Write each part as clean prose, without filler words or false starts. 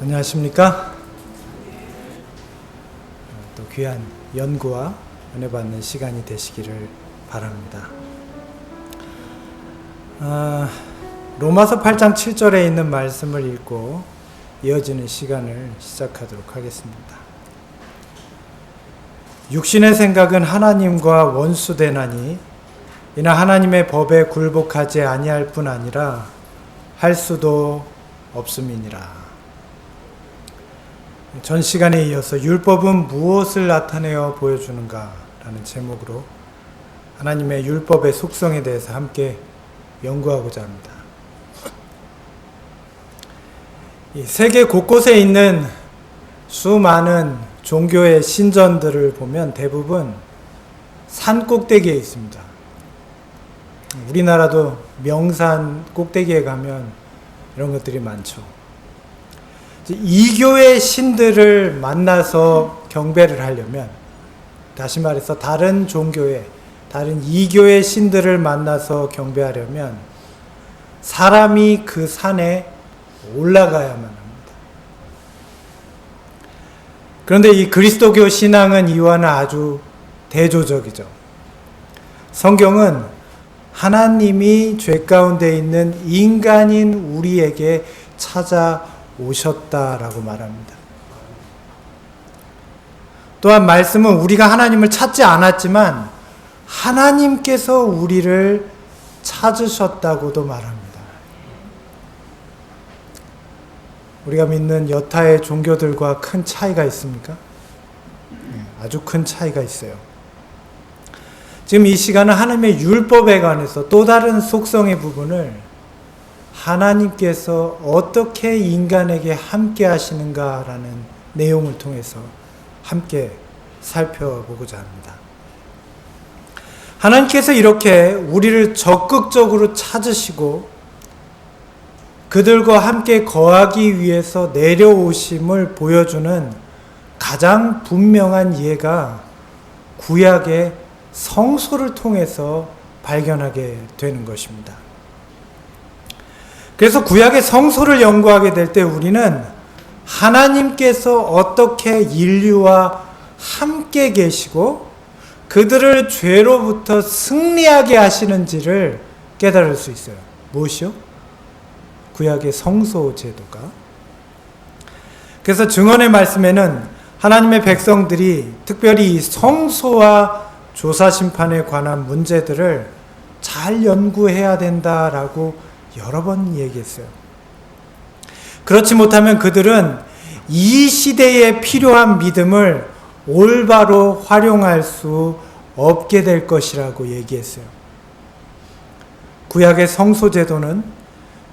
안녕하십니까? 또 귀한 연구와 은혜 받는 시간이 되시기를 바랍니다. 로마서 8장 7절에 있는 말씀을 읽고 이어지는 시간을 시작하도록 하겠습니다. 육신의 생각은 하나님과 원수되나니 이나 하나님의 법에 굴복하지 아니할 뿐 아니라 할 수도 없음이니라. 전 시간에 이어서 율법은 무엇을 나타내어 보여주는가 라는 제목으로 하나님의 율법의 속성에 대해서 함께 연구하고자 합니다. 이 세계 곳곳에 있는 수많은 종교의 신전들을 보면 대부분 산 꼭대기에 있습니다. 우리나라도 명산 꼭대기에 가면 이런 것들이 많죠. 이교의 신들을 만나서 경배를 하려면, 다시 말해서 다른 종교의, 다른 이교의 신들을 만나서 경배하려면 사람이 그 산에 올라가야만 합니다. 그런데 이 그리스도교 신앙은 이와는 아주 대조적이죠. 성경은 하나님이 죄 가운데 있는 인간인 우리에게 찾아오셨다라고 말합니다. 또한 말씀은 우리가 하나님을 찾지 않았지만 하나님께서 우리를 찾으셨다고도 말합니다. 우리가 믿는 여타의 종교들과 큰 차이가 있습니까? 아주 큰 차이가 있어요. 지금 이 시간은 하나님의 율법에 관해서 또 다른 속성의 부분을 하나님께서 어떻게 인간에게 함께 하시는가라는 내용을 통해서 함께 살펴보고자 합니다. 하나님께서 이렇게 우리를 적극적으로 찾으시고 그들과 함께 거하기 위해서 내려오심을 보여주는 가장 분명한 예가 구약의 성소를 통해서 발견하게 되는 것입니다. 그래서 구약의 성소를 연구하게 될 때 우리는 하나님께서 어떻게 인류와 함께 계시고 그들을 죄로부터 승리하게 하시는지를 깨달을 수 있어요. 무엇이요? 구약의 성소 제도가. 그래서 증언의 말씀에는 하나님의 백성들이 특별히 이 성소와 조사심판에 관한 문제들을 잘 연구해야 된다라고 여러 번 얘기했어요. 그렇지 못하면 그들은 이 시대에 필요한 믿음을 올바로 활용할 수 없게 될 것이라고 얘기했어요. 구약의 성소제도는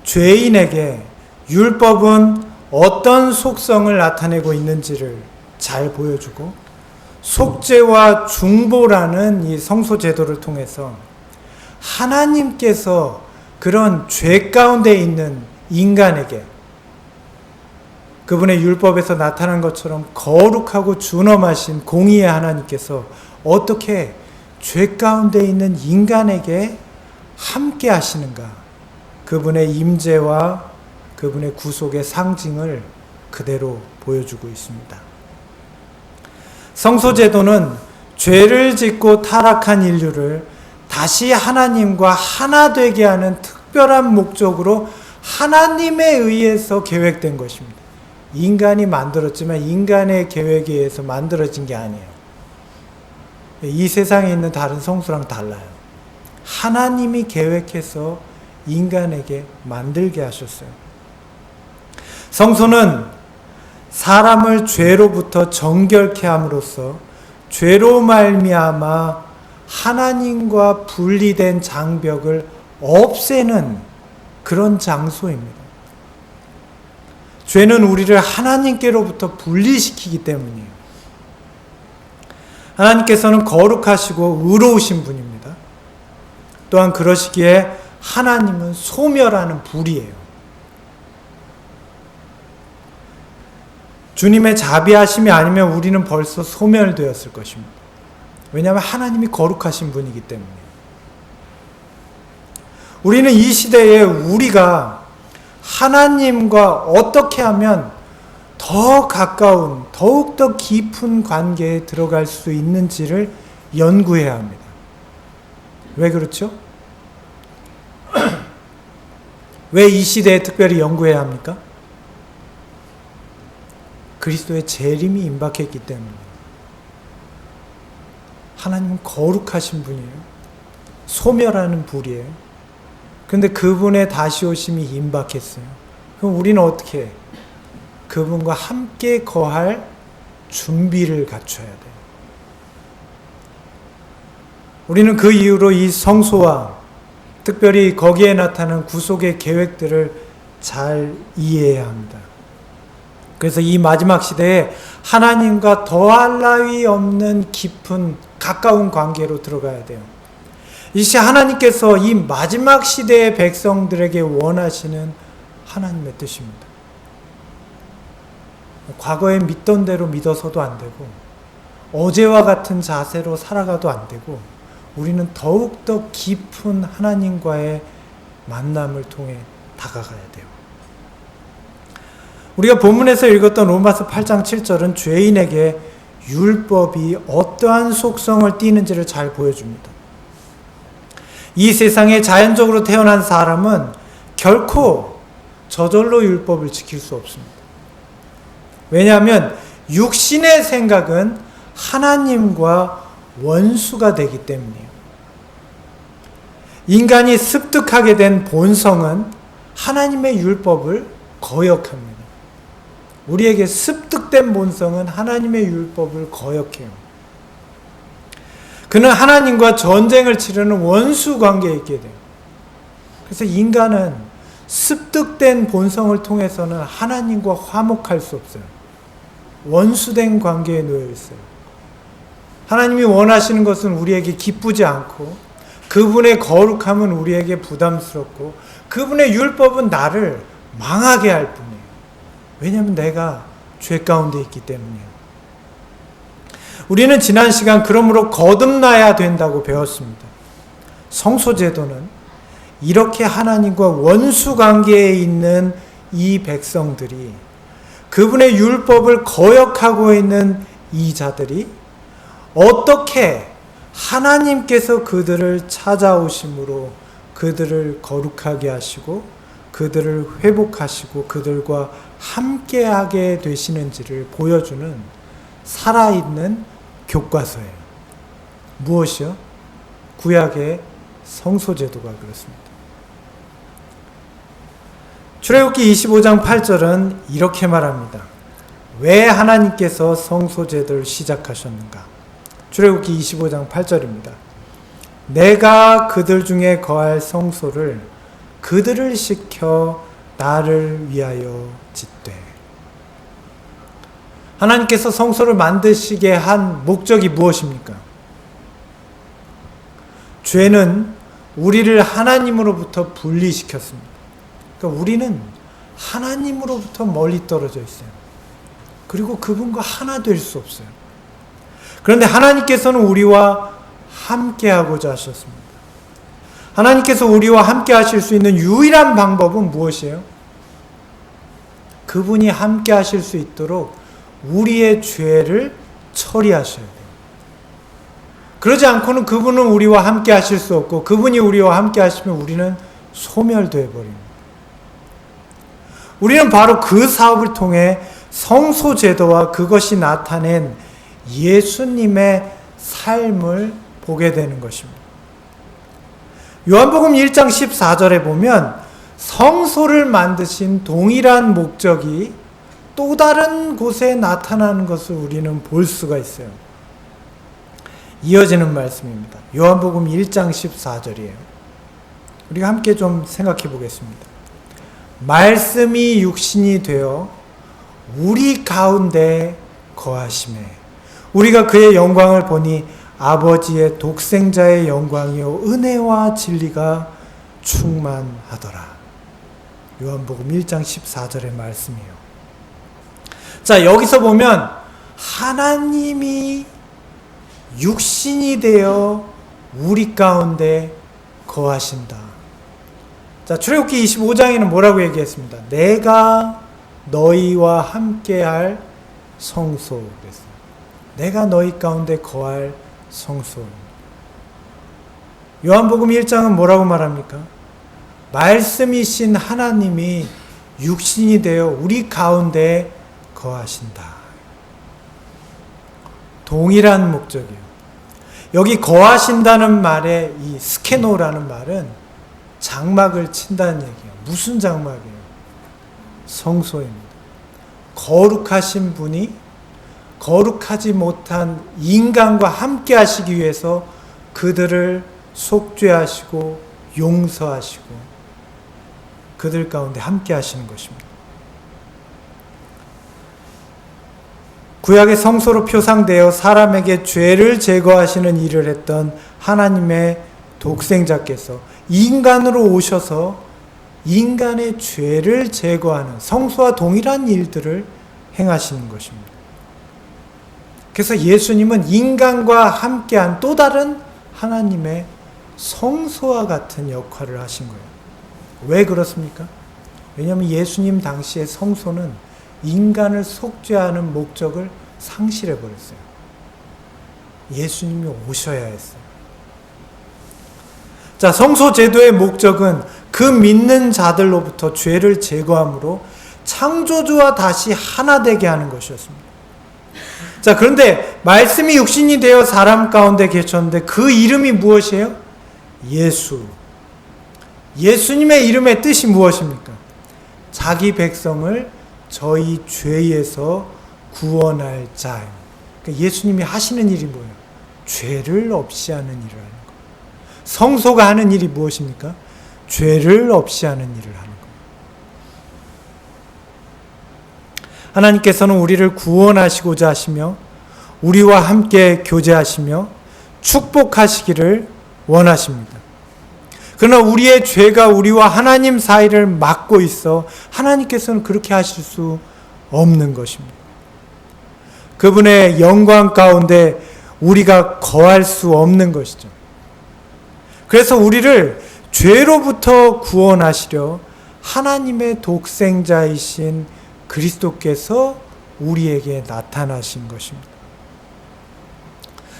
죄인에게 율법은 어떤 속성을 나타내고 있는지를 잘 보여주고 속죄와 중보라는 이 성소제도를 통해서 하나님께서 그런 죄 가운데 있는 인간에게 그분의 율법에서 나타난 것처럼 거룩하고 준엄하신 공의의 하나님께서 어떻게 죄 가운데 있는 인간에게 함께 하시는가, 그분의 임재와 그분의 구속의 상징을 그대로 보여주고 있습니다. 성소제도는 죄를 짓고 타락한 인류를 다시 하나님과 하나 되게 하는 특별한 목적으로 하나님에 의해서 계획된 것입니다. 인간이 만들었지만 인간의 계획에 의해서 만들어진 게 아니에요. 이 세상에 있는 다른 성소랑 달라요. 하나님이 계획해서 인간에게 만들게 하셨어요. 성소는 사람을 죄로부터 정결케 함으로써 죄로 말미암아 하나님과 분리된 장벽을 없애는 그런 장소입니다. 죄는 우리를 하나님께로부터 분리시키기 때문이에요. 하나님께서는 거룩하시고 의로우신 분입니다. 또한 그러시기에 하나님은 소멸하는 불이에요. 주님의 자비하심이 아니면 우리는 벌써 소멸되었을 것입니다. 왜냐하면 하나님이 거룩하신 분이기 때문에. 우리는 이 시대에 우리가 하나님과 어떻게 하면 더 가까운, 더욱더 깊은 관계에 들어갈 수 있는지를 연구해야 합니다. 왜 그렇죠? 왜 이 시대에 특별히 연구해야 합니까? 그리스도의 재림이 임박했기 때문입니다. 하나님은 거룩하신 분이에요. 소멸하는 불이에요. 그런데 그분의 다시 오심이 임박했어요. 그럼 우리는 어떻게 해요? 그분과 함께 거할 준비를 갖춰야 돼요. 우리는 그 이후로 이 성소와 특별히 거기에 나타나는 구속의 계획들을 잘 이해해야 합니다. 그래서 이 마지막 시대에 하나님과 더할 나위 없는 깊은 가까운 관계로 들어가야 돼요. 이 시대 하나님께서 이 마지막 시대의 백성들에게 원하시는 하나님의 뜻입니다. 과거에 믿던 대로 믿어서도 안 되고 어제와 같은 자세로 살아가도 안 되고 우리는 더욱더 깊은 하나님과의 만남을 통해 다가가야 돼요. 우리가 본문에서 읽었던 로마서 8장 7절은 죄인에게 율법이 어떠한 속성을 띠는지를 잘 보여줍니다. 이 세상에 자연적으로 태어난 사람은 결코 저절로 율법을 지킬 수 없습니다. 왜냐하면 육신의 생각은 하나님과 원수가 되기 때문이에요. 인간이 습득하게 된 본성은 하나님의 율법을 거역합니다. 우리에게 습득된 본성은 하나님의 율법을 거역해요. 그는 하나님과 전쟁을 치르는 원수 관계에 있게 돼요. 그래서 인간은 습득된 본성을 통해서는 하나님과 화목할 수 없어요. 원수된 관계에 놓여 있어요. 하나님이 원하시는 것은 우리에게 기쁘지 않고 그분의 거룩함은 우리에게 부담스럽고 그분의 율법은 나를 망하게 할 뿐이에요. 왜냐하면 내가 죄 가운데 있기 때문이에요. 우리는 지난 시간 그러므로 거듭나야 된다고 배웠습니다. 성소제도는 이렇게 하나님과 원수 관계에 있는 이 백성들이 그분의 율법을 거역하고 있는 이 자들이 어떻게 하나님께서 그들을 찾아오심으로 그들을 거룩하게 하시고 그들을 회복하시고 그들과 함께하게 되시는지를 보여주는 살아있는 교과서예요. 무엇이요? 구약의 성소제도가 그렇습니다. 출애굽기 25장 8절은 이렇게 말합니다. 왜 하나님께서 성소제도를 시작하셨는가? 출애굽기 25장 8절입니다. 내가 그들 중에 거할 성소를 그들을 시켜 나를 위하여 짓되. 하나님께서 성소를 만드시게 한 목적이 무엇입니까? 죄는 우리를 하나님으로부터 분리시켰습니다. 그러니까 우리는 하나님으로부터 멀리 떨어져 있어요. 그리고 그분과 하나 될 수 없어요. 그런데 하나님께서는 우리와 함께하고자 하셨습니다. 하나님께서 우리와 함께 하실 수 있는 유일한 방법은 무엇이에요? 그분이 함께 하실 수 있도록 우리의 죄를 처리하셔야 돼요. 그러지 않고는 그분은 우리와 함께 하실 수 없고 그분이 우리와 함께 하시면 우리는 소멸되어 버립니다. 우리는 바로 그 사업을 통해 성소제도와 그것이 나타낸 예수님의 삶을 보게 되는 것입니다. 요한복음 1장 14절에 보면 성소를 만드신 동일한 목적이 또 다른 곳에 나타나는 것을 우리는 볼 수가 있어요. 이어지는 말씀입니다. 요한복음 1장 14절이에요. 우리가 함께 좀 생각해 보겠습니다. 말씀이 육신이 되어 우리 가운데 거하심에 우리가 그의 영광을 보니 아버지의 독생자의 영광이요 은혜와 진리가 충만하더라. 요한복음 1장 14절의 말씀이에요. 자, 여기서 보면 하나님이 육신이 되어 우리 가운데 거하신다. 자, 출애굽기 25장에는 뭐라고 얘기했습니다. 내가 너희와 함께할 성소 그랬어요. 내가 너희 가운데 거할 성소. 요한복음 1장은 뭐라고 말합니까? 말씀이신 하나님이 육신이 되어 우리 가운데 거하신다. 동일한 목적이에요. 여기 거하신다는 말에 이 스케노라는 말은 장막을 친다는 얘기예요. 무슨 장막이에요? 성소입니다. 거룩하신 분이 거룩하지 못한 인간과 함께 하시기 위해서 그들을 속죄하시고 용서하시고 그들 가운데 함께 하시는 것입니다. 구약의 성소로 표상되어 사람에게 죄를 제거하시는 일을 했던 하나님의 독생자께서 인간으로 오셔서 인간의 죄를 제거하는 성소와 동일한 일들을 행하시는 것입니다. 그래서 예수님은 인간과 함께한 또 다른 하나님의 성소와 같은 역할을 하신 거예요. 왜 그렇습니까? 왜냐하면 예수님 당시의 성소는 인간을 속죄하는 목적을 상실해 버렸어요. 예수님이 오셔야 했어요. 자, 성소 제도의 목적은 그 믿는 자들로부터 죄를 제거함으로 창조주와 다시 하나 되게 하는 것이었습니다. 자, 그런데 말씀이 육신이 되어 사람 가운데 계셨는데 그 이름이 무엇이에요? 예수. 예수님의 이름의 뜻이 무엇입니까? 자기 백성을 저희 죄에서 구원할 자. 그러니까 예수님이 하시는 일이 뭐예요? 죄를 없이 하는 일을 하는 거예요. 성소가 하는 일이 무엇입니까? 죄를 없이 하는 일을 하는 거예요. 하나님께서는 우리를 구원하시고자 하시며 우리와 함께 교제하시며 축복하시기를 원하십니다. 그러나 우리의 죄가 우리와 하나님 사이를 막고 있어 하나님께서는 그렇게 하실 수 없는 것입니다. 그분의 영광 가운데 우리가 거할 수 없는 것이죠. 그래서 우리를 죄로부터 구원하시려 하나님의 독생자이신 그리스도께서 우리에게 나타나신 것입니다.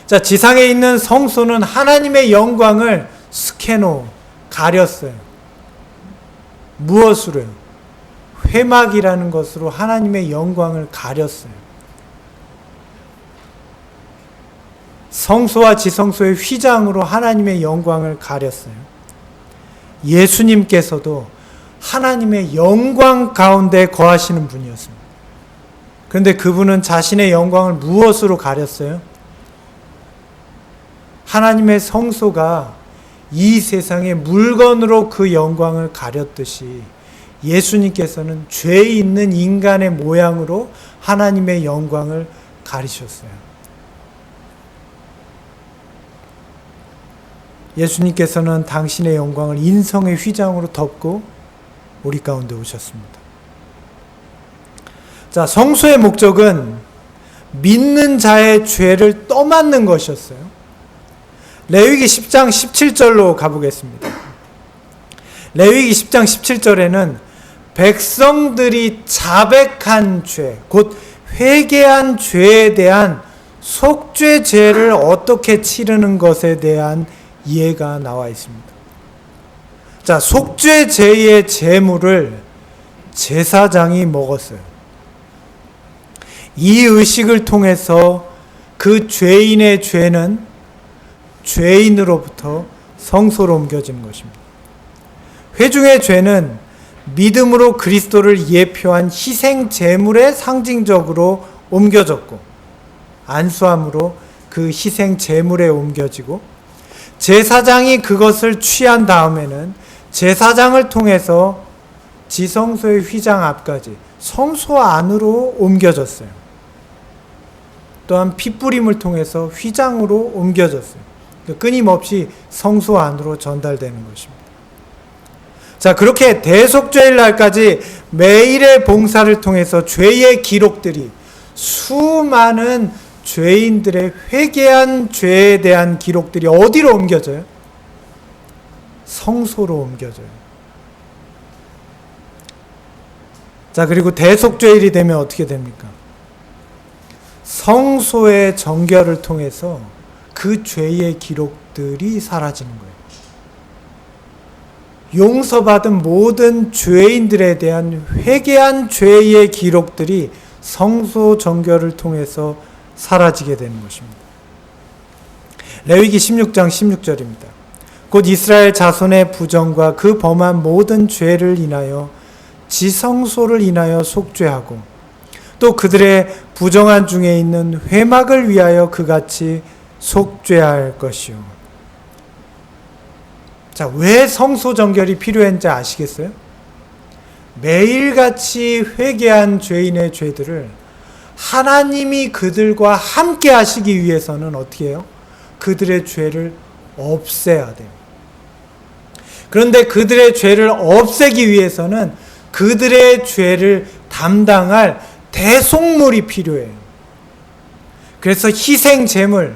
자, 지상에 있는 성소는 하나님의 영광을 스케노, 가렸어요. 무엇으로요? 회막이라는 것으로 하나님의 영광을 가렸어요. 성소와 지성소의 휘장으로 하나님의 영광을 가렸어요. 예수님께서도 하나님의 영광 가운데 거하시는 분이었습니다. 그런데 그분은 자신의 영광을 무엇으로 가렸어요? 하나님의 성소가 이 세상의 물건으로 그 영광을 가렸듯이 예수님께서는 죄 있는 인간의 모양으로 하나님의 영광을 가리셨어요. 예수님께서는 당신의 영광을 인성의 휘장으로 덮고 우리 가운데 오셨습니다. 자, 성소의 목적은 믿는 자의 죄를 떠맡는 것이었어요. 레위기 10장 17절로 가보겠습니다. 레위기 10장 17절에는 백성들이 자백한 죄, 곧 회개한 죄에 대한 속죄제를 어떻게 치르는 것에 대한 이해가 나와 있습니다. 자, 속죄제의 제물을 제사장이 먹었어요. 이 의식을 통해서 그 죄인의 죄는 죄인으로부터 성소로 옮겨지는 것입니다. 회중의 죄는 믿음으로 그리스도를 예표한 희생 제물에 상징적으로 옮겨졌고 안수함으로 그 희생 제물에 옮겨지고 제사장이 그것을 취한 다음에는 제사장을 통해서 지성소의 휘장 앞까지 성소 안으로 옮겨졌어요. 또한 핏부림을 통해서 휘장으로 옮겨졌어요. 끊임없이 성소 안으로 전달되는 것입니다. 자, 그렇게 대속죄일 날까지 매일의 봉사를 통해서 죄의 기록들이 수많은 죄인들의 회개한 죄에 대한 기록들이 어디로 옮겨져요? 성소로 옮겨져요. 자, 그리고 대속죄일이 되면 어떻게 됩니까? 성소의 정결을 통해서 그 죄의 기록들이 사라지는 거예요. 용서받은 모든 죄인들에 대한 회개한 죄의 기록들이 성소 정결을 통해서 사라지게 되는 것입니다. 레위기 16장 16절입니다. 곧 이스라엘 자손의 부정과 그 범한 모든 죄를 인하여 지성소를 인하여 속죄하고 또 그들의 부정한 중에 있는 회막을 위하여 그같이 속죄할 것이요. 자, 왜 성소 정결이 필요한지 아시겠어요? 매일같이 회개한 죄인의 죄들을 하나님이 그들과 함께 하시기 위해서는 어떻게 해요? 그들의 죄를 없애야 돼요. 그런데 그들의 죄를 없애기 위해서는 그들의 죄를 담당할 대속물이 필요해요. 그래서 희생 제물,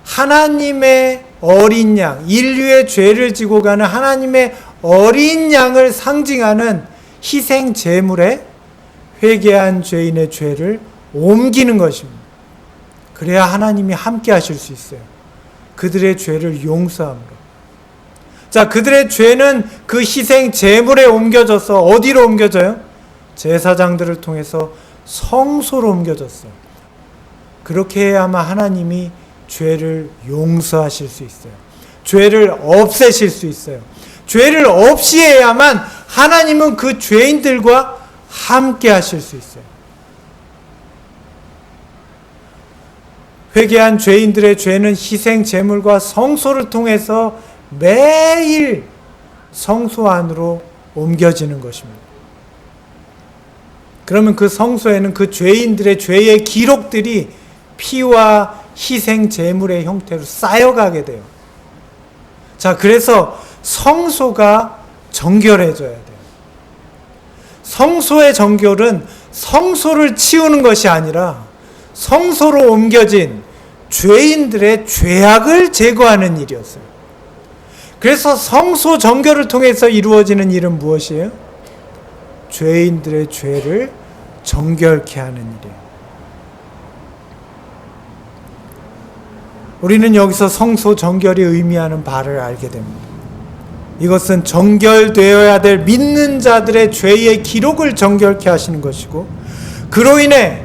하나님의 어린 양, 인류의 죄를 지고 가는 하나님의 어린 양을 상징하는 희생 제물에 회개한 죄인의 죄를 옮기는 것입니다. 그래야 하나님이 함께 하실 수 있어요. 그들의 죄를 용서함으로. 자, 그들의 죄는 그 희생 제물에 옮겨져서 어디로 옮겨져요? 제사장들을 통해서 성소로 옮겨졌어요. 그렇게 해야만 하나님이 죄를 용서하실 수 있어요. 죄를 없애실 수 있어요. 죄를 없이 해야만 하나님은 그 죄인들과 함께 하실 수 있어요. 회개한 죄인들의 죄는 희생 제물과 성소를 통해서 매일 성소 안으로 옮겨지는 것입니다. 그러면 그 성소에는 그 죄인들의 죄의 기록들이 피와 희생 제물의 형태로 쌓여가게 돼요. 자, 그래서 성소가 정결해져야 돼요. 성소의 정결은 성소를 치우는 것이 아니라 성소로 옮겨진 죄인들의 죄악을 제거하는 일이었어요. 그래서 성소 정결을 통해서 이루어지는 일은 무엇이에요? 죄인들의 죄를 정결케 하는 일이에요. 우리는 여기서 성소 정결이 의미하는 바를 알게 됩니다. 이것은 정결되어야 될 믿는 자들의 죄의 기록을 정결케 하시는 것이고, 그로 인해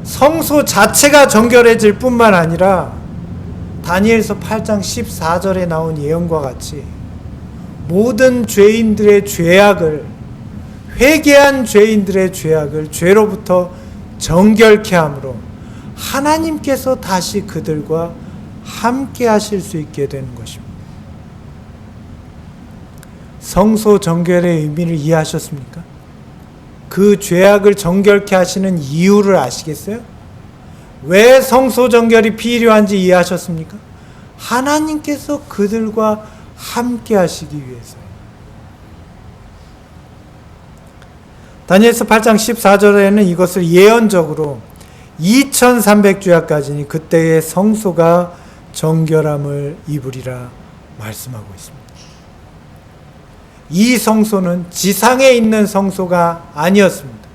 성소 자체가 정결해질 뿐만 아니라 다니엘서 8장 14절에 나온 예언과 같이 모든 죄인들의 죄악을, 회개한 죄인들의 죄악을 죄로부터 정결케 함으로 하나님께서 다시 그들과 함께 하실 수 있게 되는 것입니다. 성소 정결의 의미를 이해하셨습니까? 그 죄악을 정결케 하시는 이유를 아시겠어요? 왜 성소 정결이 필요한지 이해하셨습니까? 하나님께서 그들과 함께 하시기 위해서요. 다니엘서 8장 14절에는 이것을 예언적으로 2300주야까지니 그때의 성소가 정결함을 입으리라 말씀하고 있습니다. 이 성소는 지상에 있는 성소가 아니었습니다.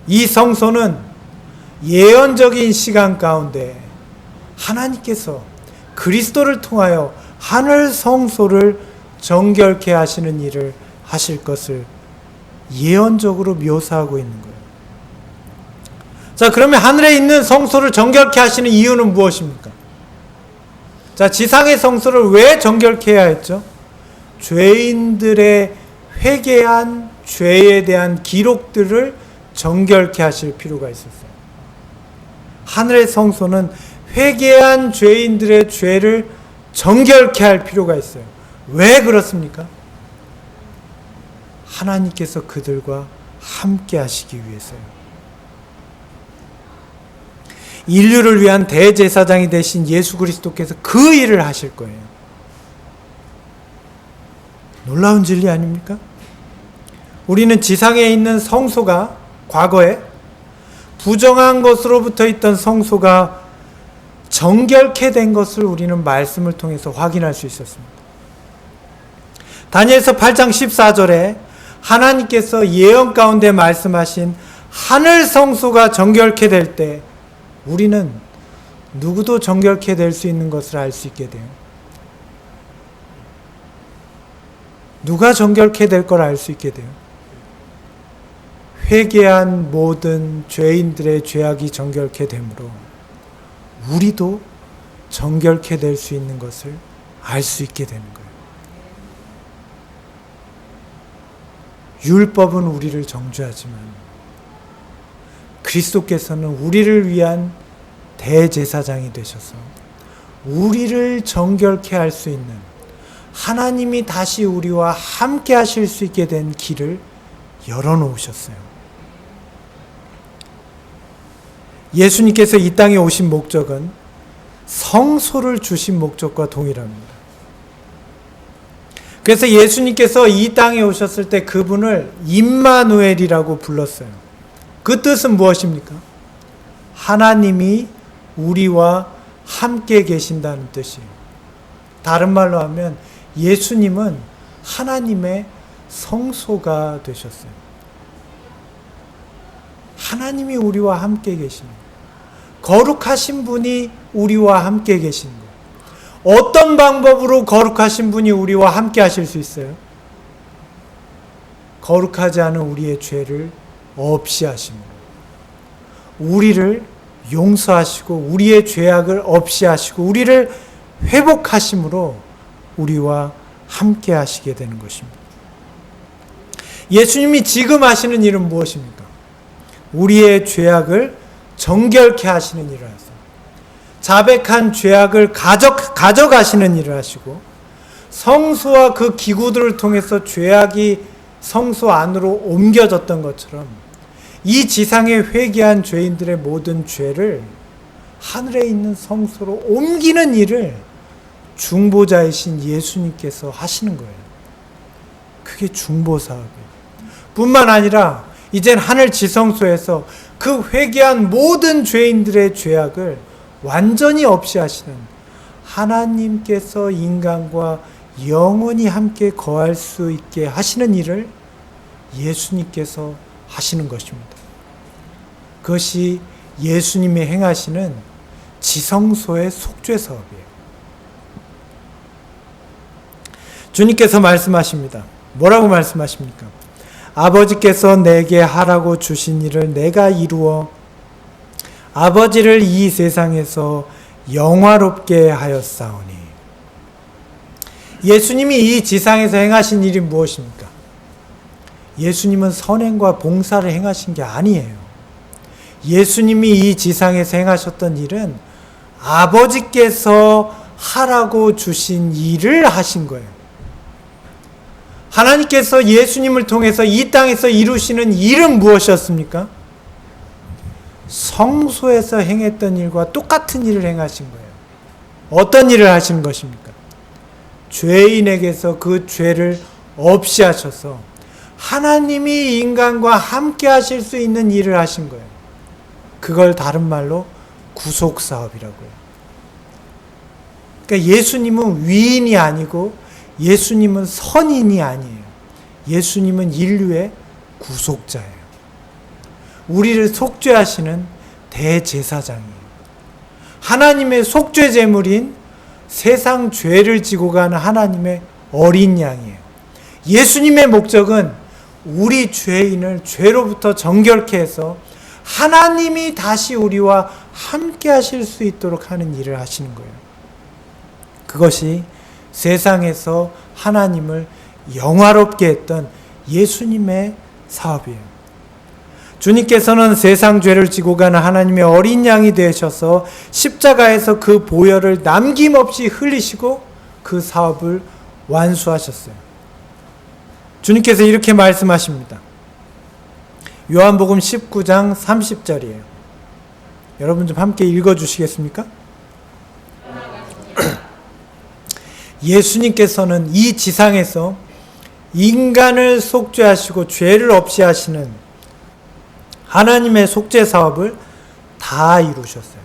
이 성소는 예언적인 시간 가운데 하나님께서 그리스도를 통하여 하늘 성소를 정결케 하시는 일을 하실 것을 예언적으로 묘사하고 있는 거예요. 자, 그러면 하늘에 있는 성소를 정결케 하시는 이유는 무엇입니까? 자, 지상의 성소를 왜 정결케 해야 했죠? 죄인들의 회개한 죄에 대한 기록들을 정결케 하실 필요가 있었어요. 하늘의 성소는 회개한 죄인들의 죄를 정결케 할 필요가 있어요. 왜 그렇습니까? 하나님께서 그들과 함께 하시기 위해서요. 인류를 위한 대제사장이 되신 예수 그리스도께서 그 일을 하실 거예요. 놀라운 진리 아닙니까? 우리는 지상에 있는 성소가 과거에 부정한 것으로부터 있던 성소가 정결케 된 것을 우리는 말씀을 통해서 확인할 수 있었습니다. 다니엘서 8장 14절에 하나님께서 예언 가운데 말씀하신 하늘 성소가 정결케 될 때 우리는 누구도 정결케 될 수 있는 것을 알 수 있게 돼요. 누가 정결케 될 걸 알 수 있게 돼요. 회개한 모든 죄인들의 죄악이 정결케 되므로 우리도 정결케 될 수 있는 것을 알 수 있게 되는 거예요. 율법은 우리를 정죄하지만 그리스도께서는 우리를 위한 대제사장이 되셔서 우리를 정결케 할 수 있는, 하나님이 다시 우리와 함께 하실 수 있게 된 길을 열어놓으셨어요. 예수님께서 이 땅에 오신 목적은 성소를 주신 목적과 동일합니다. 그래서 예수님께서 이 땅에 오셨을 때 그분을 임마누엘이라고 불렀어요. 그 뜻은 무엇입니까? 하나님이 우리와 함께 계신다는 뜻이에요. 다른 말로 하면 예수님은 하나님의 성소가 되셨어요. 하나님이 우리와 함께 계신 거예요. 거룩하신 분이 우리와 함께 계신 거예요. 어떤 방법으로 거룩하신 분이 우리와 함께 하실 수 있어요? 거룩하지 않은 우리의 죄를 없이 하심으로, 우리를 용서하시고 우리의 죄악을 없이 하시고 우리를 회복하심으로 우리와 함께 하시게 되는 것입니다. 예수님이 지금 하시는 일은 무엇입니까? 우리의 죄악을 정결케 하시는 일을 하세요. 자백한 죄악을 가져가시는 일을 하시고, 성소와 그 기구들을 통해서 죄악이 성소 안으로 옮겨졌던 것처럼 이 지상에 회개한 죄인들의 모든 죄를 하늘에 있는 성소로 옮기는 일을 중보자이신 예수님께서 하시는 거예요. 그게 중보사업이에요. 뿐만 아니라 이젠 하늘 지성소에서 그 회개한 모든 죄인들의 죄악을 완전히 없이 하시는, 하나님께서 인간과 영원히 함께 거할 수 있게 하시는 일을 예수님께서 하시는 것입니다. 그것이 예수님이 행하시는 지성소의 속죄 사업이에요. 주님께서 말씀하십니다. 뭐라고 말씀하십니까? 아버지께서 내게 하라고 주신 일을 내가 이루어 아버지를 이 세상에서 영화롭게 하였사오니. 예수님이 이 지상에서 행하신 일이 무엇입니까? 예수님은 선행과 봉사를 행하신 게 아니에요. 예수님이 이 지상에서 행하셨던 일은 아버지께서 하라고 주신 일을 하신 거예요. 하나님께서 예수님을 통해서 이 땅에서 이루시는 일은 무엇이었습니까? 성소에서 행했던 일과 똑같은 일을 행하신 거예요. 어떤 일을 하신 것입니까? 죄인에게서 그 죄를 없이 하셔서 하나님이 인간과 함께 하실 수 있는 일을 하신 거예요. 그걸 다른 말로 구속사업이라고요. 그러니까 예수님은 위인이 아니고 예수님은 선인이 아니에요. 예수님은 인류의 구속자예요. 우리를 속죄하시는 대제사장이에요. 하나님의 속죄 제물인 세상 죄를 지고 가는 하나님의 어린 양이에요. 예수님의 목적은 우리 죄인을 죄로부터 정결케 해서 하나님이 다시 우리와 함께 하실 수 있도록 하는 일을 하시는 거예요. 그것이 세상에서 하나님을 영화롭게 했던 예수님의 사업이에요. 주님께서는 세상 죄를 지고 가는 하나님의 어린 양이 되셔서 십자가에서 그 보혈을 남김없이 흘리시고 그 사업을 완수하셨어요. 주님께서 이렇게 말씀하십니다. 요한복음 19장 30절이에요. 여러분 좀 함께 읽어주시겠습니까? 예수님께서는 이 지상에서 인간을 속죄하시고 죄를 없이 하시는 하나님의 속죄 사업을 다 이루셨어요.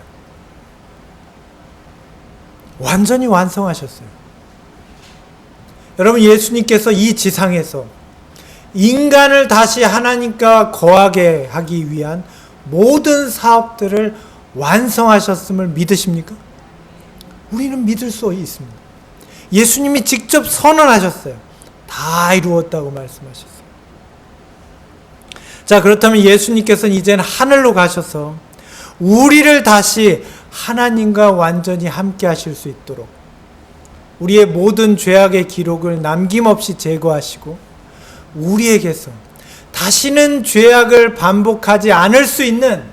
완전히 완성하셨어요. 여러분, 예수님께서 이 지상에서 인간을 다시 하나님과 거하게 하기 위한 모든 사업들을 완성하셨음을 믿으십니까? 우리는 믿을 수 있습니다. 예수님이 직접 선언하셨어요. 다 이루었다고 말씀하셨어요. 자, 그렇다면 예수님께서는 이제는 하늘로 가셔서 우리를 다시 하나님과 완전히 함께 하실 수 있도록 우리의 모든 죄악의 기록을 남김없이 제거하시고 우리에게서 다시는 죄악을 반복하지 않을 수 있는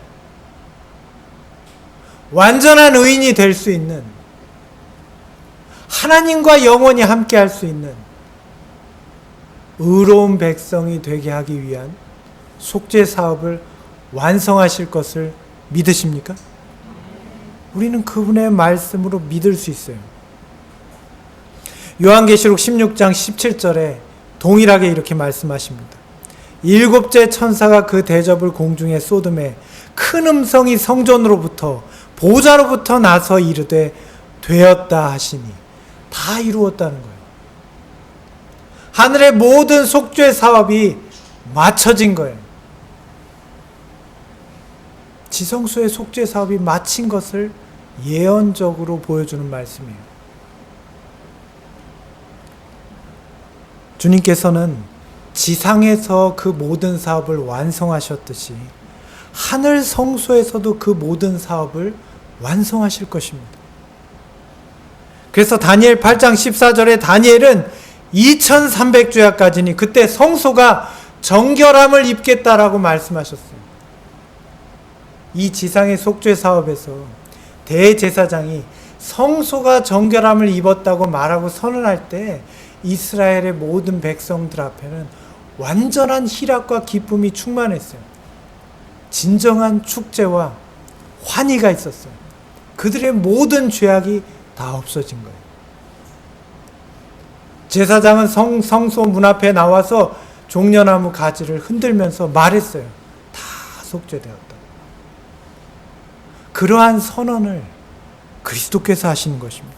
완전한 의인이 될 수 있는 하나님과 영원히 함께 할 수 있는 의로운 백성이 되게 하기 위한 속죄 사업을 완성하실 것을 믿으십니까? 우리는 그분의 말씀으로 믿을 수 있어요. 요한계시록 16장 17절에 동일하게 이렇게 말씀하십니다. 일곱째 천사가 그 대접을 공중에 쏟음에 큰 음성이 성전으로부터 보좌로부터 나서 이르되 되었다 하시니 다 이루었다는 거예요. 하늘의 모든 속죄 사업이 마쳐진 거예요. 지성소의 속죄 사업이 마친 것을 예언적으로 보여주는 말씀이에요. 주님께서는 지상에서 그 모든 사업을 완성하셨듯이 하늘 성소에서도 그 모든 사업을 완성하실 것입니다. 그래서 다니엘 8장 14절에 다니엘은 2300주야까지니 그때 성소가 정결함을 입겠다라고 말씀하셨어요. 이 지상의 속죄 사업에서 대제사장이 성소가 정결함을 입었다고 말하고 선언할 때 이스라엘의 모든 백성들 앞에는 완전한 희락과 기쁨이 충만했어요. 진정한 축제와 환희가 있었어요. 그들의 모든 죄악이 다 없어진 거예요. 제사장은 성소 문 앞에 나와서 종려나무 가지를 흔들면서 말했어요. 다 속죄되었다. 그러한 선언을 그리스도께서 하시는 것입니다.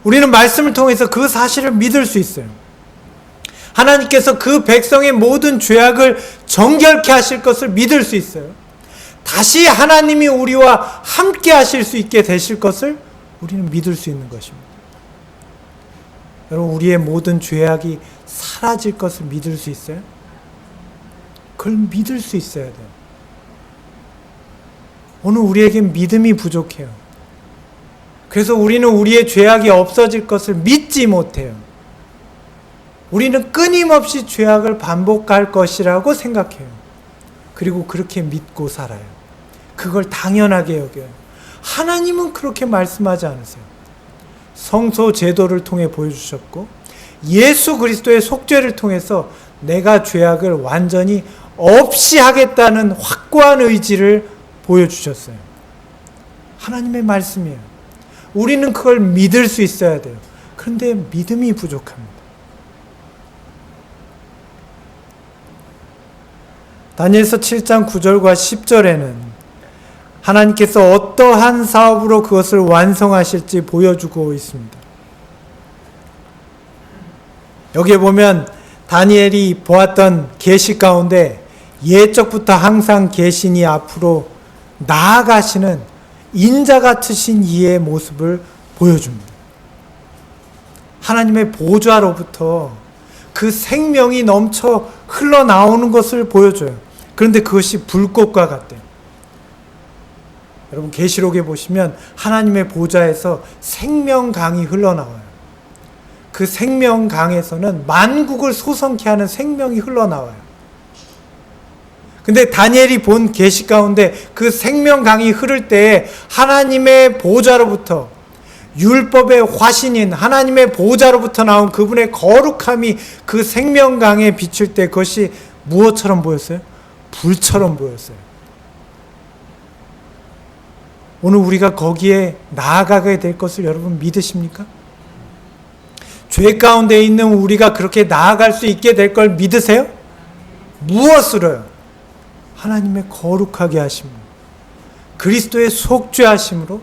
우리는 말씀을 통해서 그 사실을 믿을 수 있어요. 하나님께서 그 백성의 모든 죄악을 정결케 하실 것을 믿을 수 있어요. 다시 하나님이 우리와 함께 하실 수 있게 되실 것을 우리는 믿을 수 있는 것입니다. 여러분, 우리의 모든 죄악이 사라질 것을 믿을 수 있어요? 그걸 믿을 수 있어야 돼요. 오늘 우리에겐 믿음이 부족해요. 그래서 우리는 우리의 죄악이 없어질 것을 믿지 못해요. 우리는 끊임없이 죄악을 반복할 것이라고 생각해요. 그리고 그렇게 믿고 살아요. 그걸 당연하게 여겨요. 하나님은 그렇게 말씀하지 않으세요. 성소 제도를 통해 보여주셨고 예수 그리스도의 속죄를 통해서 내가 죄악을 완전히 없이 하겠다는 확고한 의지를 보여주셨어요. 하나님의 말씀이에요. 우리는 그걸 믿을 수 있어야 돼요. 그런데 믿음이 부족합니다. 다니엘서 7장 9절과 10절에는 하나님께서 어떠한 사업으로 그것을 완성하실지 보여주고 있습니다. 여기에 보면 다니엘이 보았던 계시 가운데 예적부터 항상 계시니 앞으로 나아가시는 인자 같으신 이의 모습을 보여줍니다. 하나님의 보좌로부터 그 생명이 넘쳐 흘러나오는 것을 보여줘요. 그런데 그것이 불꽃과 같대요. 여러분, 계시록에 보시면 하나님의 보좌에서 생명강이 흘러나와요. 그 생명강에서는 만국을 소성케 하는 생명이 흘러나와요. 근데 다니엘이 본 계시 가운데 그 생명강이 흐를 때에 하나님의 보좌로부터 율법의 화신인 하나님의 보좌로부터 나온 그분의 거룩함이 그 생명강에 비칠 때 그것이 무엇처럼 보였어요? 불처럼 보였어요. 오늘 우리가 거기에 나아가게 될 것을 여러분 믿으십니까? 죄 가운데 있는 우리가 그렇게 나아갈 수 있게 될 걸 믿으세요? 무엇으로요? 하나님의 거룩하게 하심으로, 그리스도의 속죄하심으로,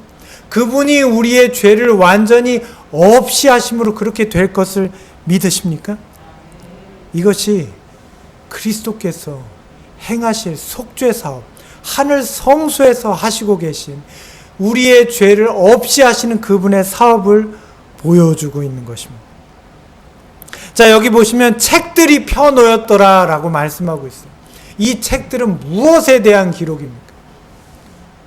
그분이 우리의 죄를 완전히 없이 하심으로 그렇게 될 것을 믿으십니까? 이것이 그리스도께서 행하실 속죄 사업, 하늘 성소에서 하시고 계신 우리의 죄를 없이 하시는 그분의 사업을 보여주고 있는 것입니다. 자, 여기 보시면 책들이 펴놓였더라 라고 말씀하고 있어요. 이 책들은 무엇에 대한 기록입니까?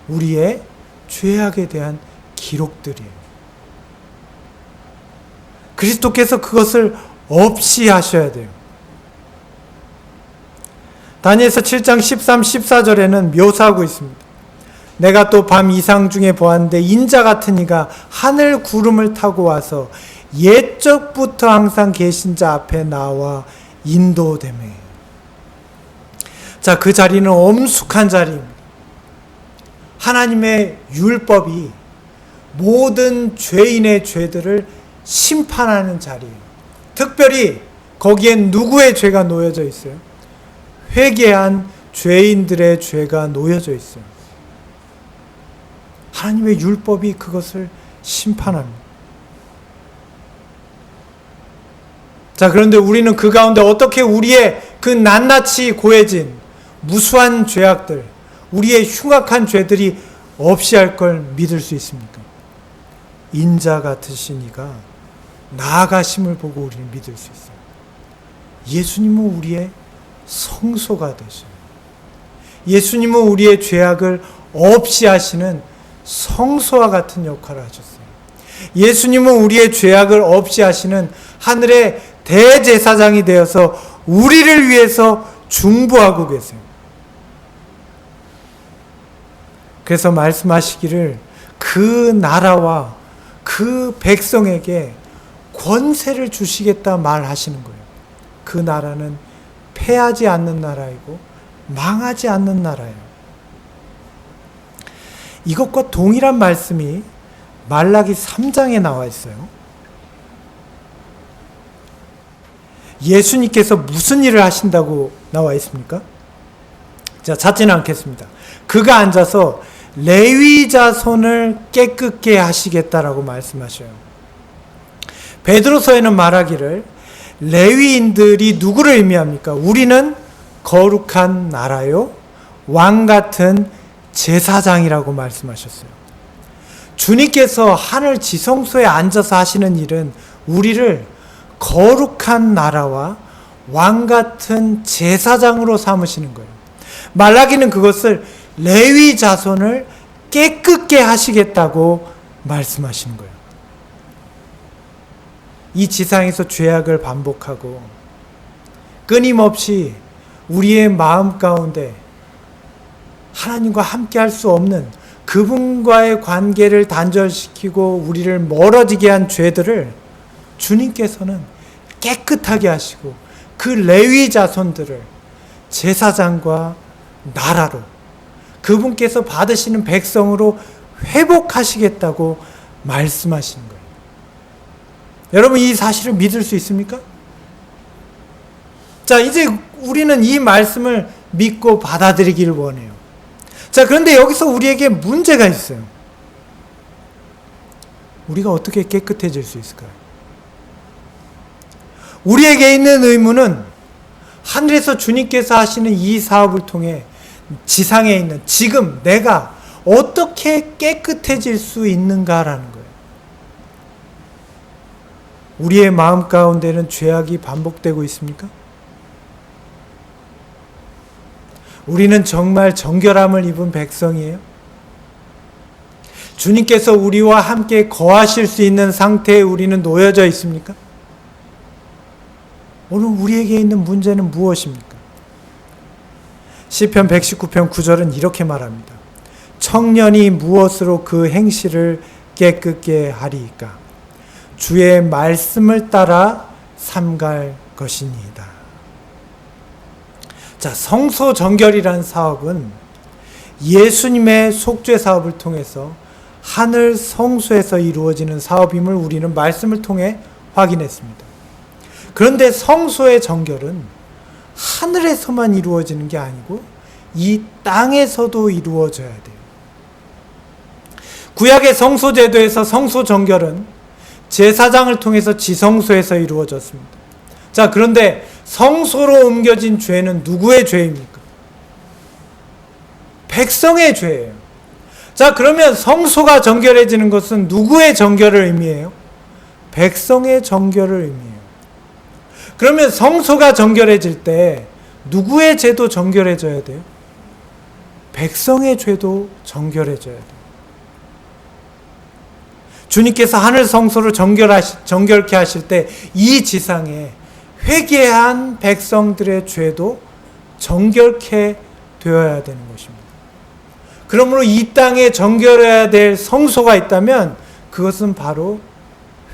우리의 죄악에 대한 기록들이에요. 그리스도께서 그것을 없이 하셔야 돼요. 다니엘서 7장 13, 14절에는 묘사하고 있습니다. 내가 또 밤 이상 중에 보았는데 인자 같은 이가 하늘 구름을 타고 와서 옛적부터 항상 계신 자 앞에 나와 인도되매. 자, 그 자리는 엄숙한 자리입니다. 하나님의 율법이 모든 죄인의 죄들을 심판하는 자리예요. 특별히 거기엔 누구의 죄가 놓여져 있어요? 회개한 죄인들의 죄가 놓여져 있어요. 하나님의 율법이 그것을 심판합니다. 자, 그런데 우리는 그 가운데 어떻게 우리의 그 낱낱이 고해진 무수한 죄악들, 우리의 흉악한 죄들이 없이 할 걸 믿을 수 있습니까? 인자 같으신 이가 나아가심을 보고 우리는 믿을 수 있어요. 예수님은 우리의 성소가 되셔요. 예수님은 우리의 죄악을 없이 하시는 성소와 같은 역할을 하셨어요. 예수님은 우리의 죄악을 없이 하시는 하늘의 대제사장이 되어서 우리를 위해서 중보하고 계세요. 그래서 말씀하시기를 그 나라와 그 백성에게 권세를 주시겠다 말하시는 거예요. 그 나라는 패하지 않는 나라이고 망하지 않는 나라예요. 이것과 동일한 말씀이 말라기 3장에 나와 있어요. 예수님께서 무슨 일을 하신다고 나와 있습니까? 자, 찾지는 않겠습니다. 그가 앉아서 레위 자손을 깨끗게 하시겠다라고 말씀하셔요. 베드로서에는 말하기를 레위인들이 누구를 의미합니까? 우리는 거룩한 나라요, 왕 같은 제사장이라고 말씀하셨어요. 주님께서 하늘 지성소에 앉아서 하시는 일은 우리를 거룩한 나라와 왕 같은 제사장으로 삼으시는 거예요. 말라기는 그것을 레위 자손을 깨끗게 하시겠다고 말씀하시는 거예요. 이 지상에서 죄악을 반복하고 끊임없이 우리의 마음 가운데 하나님과 함께 할 수 없는 그분과의 관계를 단절시키고 우리를 멀어지게 한 죄들을 주님께서는 깨끗하게 하시고 그 레위 자손들을 제사장과 나라로 그분께서 받으시는 백성으로 회복하시겠다고 말씀하시는 거예요. 여러분, 이 사실을 믿을 수 있습니까? 자, 이제 우리는 이 말씀을 믿고 받아들이기를 원해요. 자, 그런데 여기서 우리에게 문제가 있어요. 우리가 어떻게 깨끗해질 수 있을까요? 우리에게 있는 의무는 하늘에서 주님께서 하시는 이 사업을 통해 지상에 있는 지금 내가 어떻게 깨끗해질 수 있는가라는 거예요. 우리의 마음 가운데는 죄악이 반복되고 있습니까? 우리는 정말 정결함을 입은 백성이에요? 주님께서 우리와 함께 거하실 수 있는 상태에 우리는 놓여져 있습니까? 오늘 우리에게 있는 문제는 무엇입니까? 시편 119편 9절은 이렇게 말합니다. 청년이 무엇으로 그 행실을 깨끗게 하리이까? 주의 말씀을 따라 삼갈 것이니이다. 자, 성소 정결이란 사업은 예수님의 속죄 사업을 통해서 하늘 성소에서 이루어지는 사업임을 우리는 말씀을 통해 확인했습니다. 그런데 성소의 정결은 하늘에서만 이루어지는 게 아니고 이 땅에서도 이루어져야 돼요. 구약의 성소 제도에서 성소 정결은 제사장을 통해서 지성소에서 이루어졌습니다. 자, 그런데 성소로 옮겨진 죄는 누구의 죄입니까? 백성의 죄예요. 자, 그러면 성소가 정결해지는 것은 누구의 정결을 의미해요? 백성의 정결을 의미해요. 그러면 성소가 정결해질 때 누구의 죄도 정결해져야 돼요? 백성의 죄도 정결해져야 돼요. 주님께서 하늘 성소를 정결케 하실 때 이 지상에 회개한 백성들의 죄도 정결케 되어야 되는 것입니다. 그러므로 이 땅에 정결해야 될 성소가 있다면 그것은 바로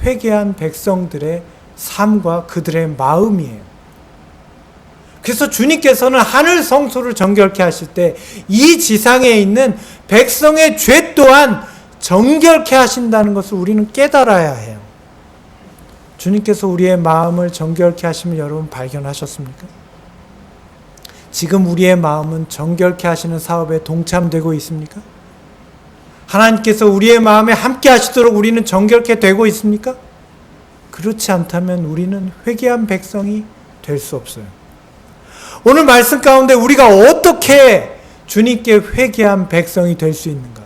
회개한 백성들의 삶과 그들의 마음이에요. 그래서 주님께서는 하늘 성소를 정결케 하실 때 이 지상에 있는 백성의 죄 또한 정결케 하신다는 것을 우리는 깨달아야 해요. 주님께서 우리의 마음을 정결케 하심을 여러분 발견하셨습니까? 지금 우리의 마음은 정결케 하시는 사업에 동참되고 있습니까? 하나님께서 우리의 마음에 함께 하시도록 우리는 정결케 되고 있습니까? 그렇지 않다면 우리는 회개한 백성이 될 수 없어요. 오늘 말씀 가운데 우리가 어떻게 주님께 회개한 백성이 될 수 있는가?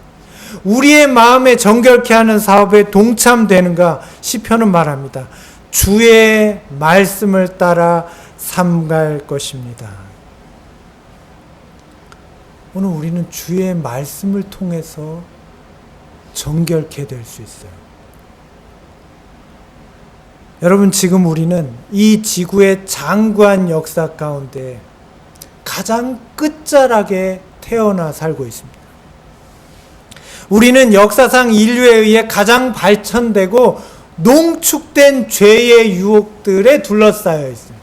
우리의 마음에 정결케 하는 사업에 동참되는가? 시편은 말합니다. 주의 말씀을 따라 삼갈 것입니다. 오늘 우리는 주의 말씀을 통해서 정결케 될 수 있어요. 여러분, 지금 우리는 이 지구의 장구한 역사 가운데 가장 끝자락에 태어나 살고 있습니다. 우리는 역사상 인류에 의해 가장 발전되고 농축된 죄의 유혹들에 둘러싸여 있어요.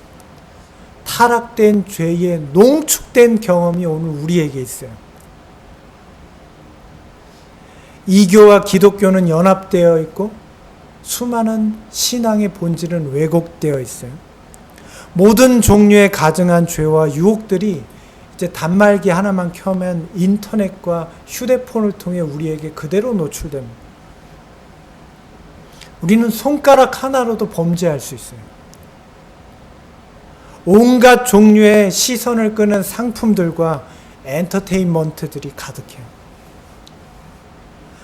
타락된 죄의 농축된 경험이 오늘 우리에게 있어요. 이교와 기독교는 연합되어 있고 수많은 신앙의 본질은 왜곡되어 있어요. 모든 종류의 가증한 죄와 유혹들이 이제 단말기 하나만 켜면 인터넷과 휴대폰을 통해 우리에게 그대로 노출됩니다. 우리는 손가락 하나로도 범죄할 수 있어요. 온갖 종류의 시선을 끄는 상품들과 엔터테인먼트들이 가득해요.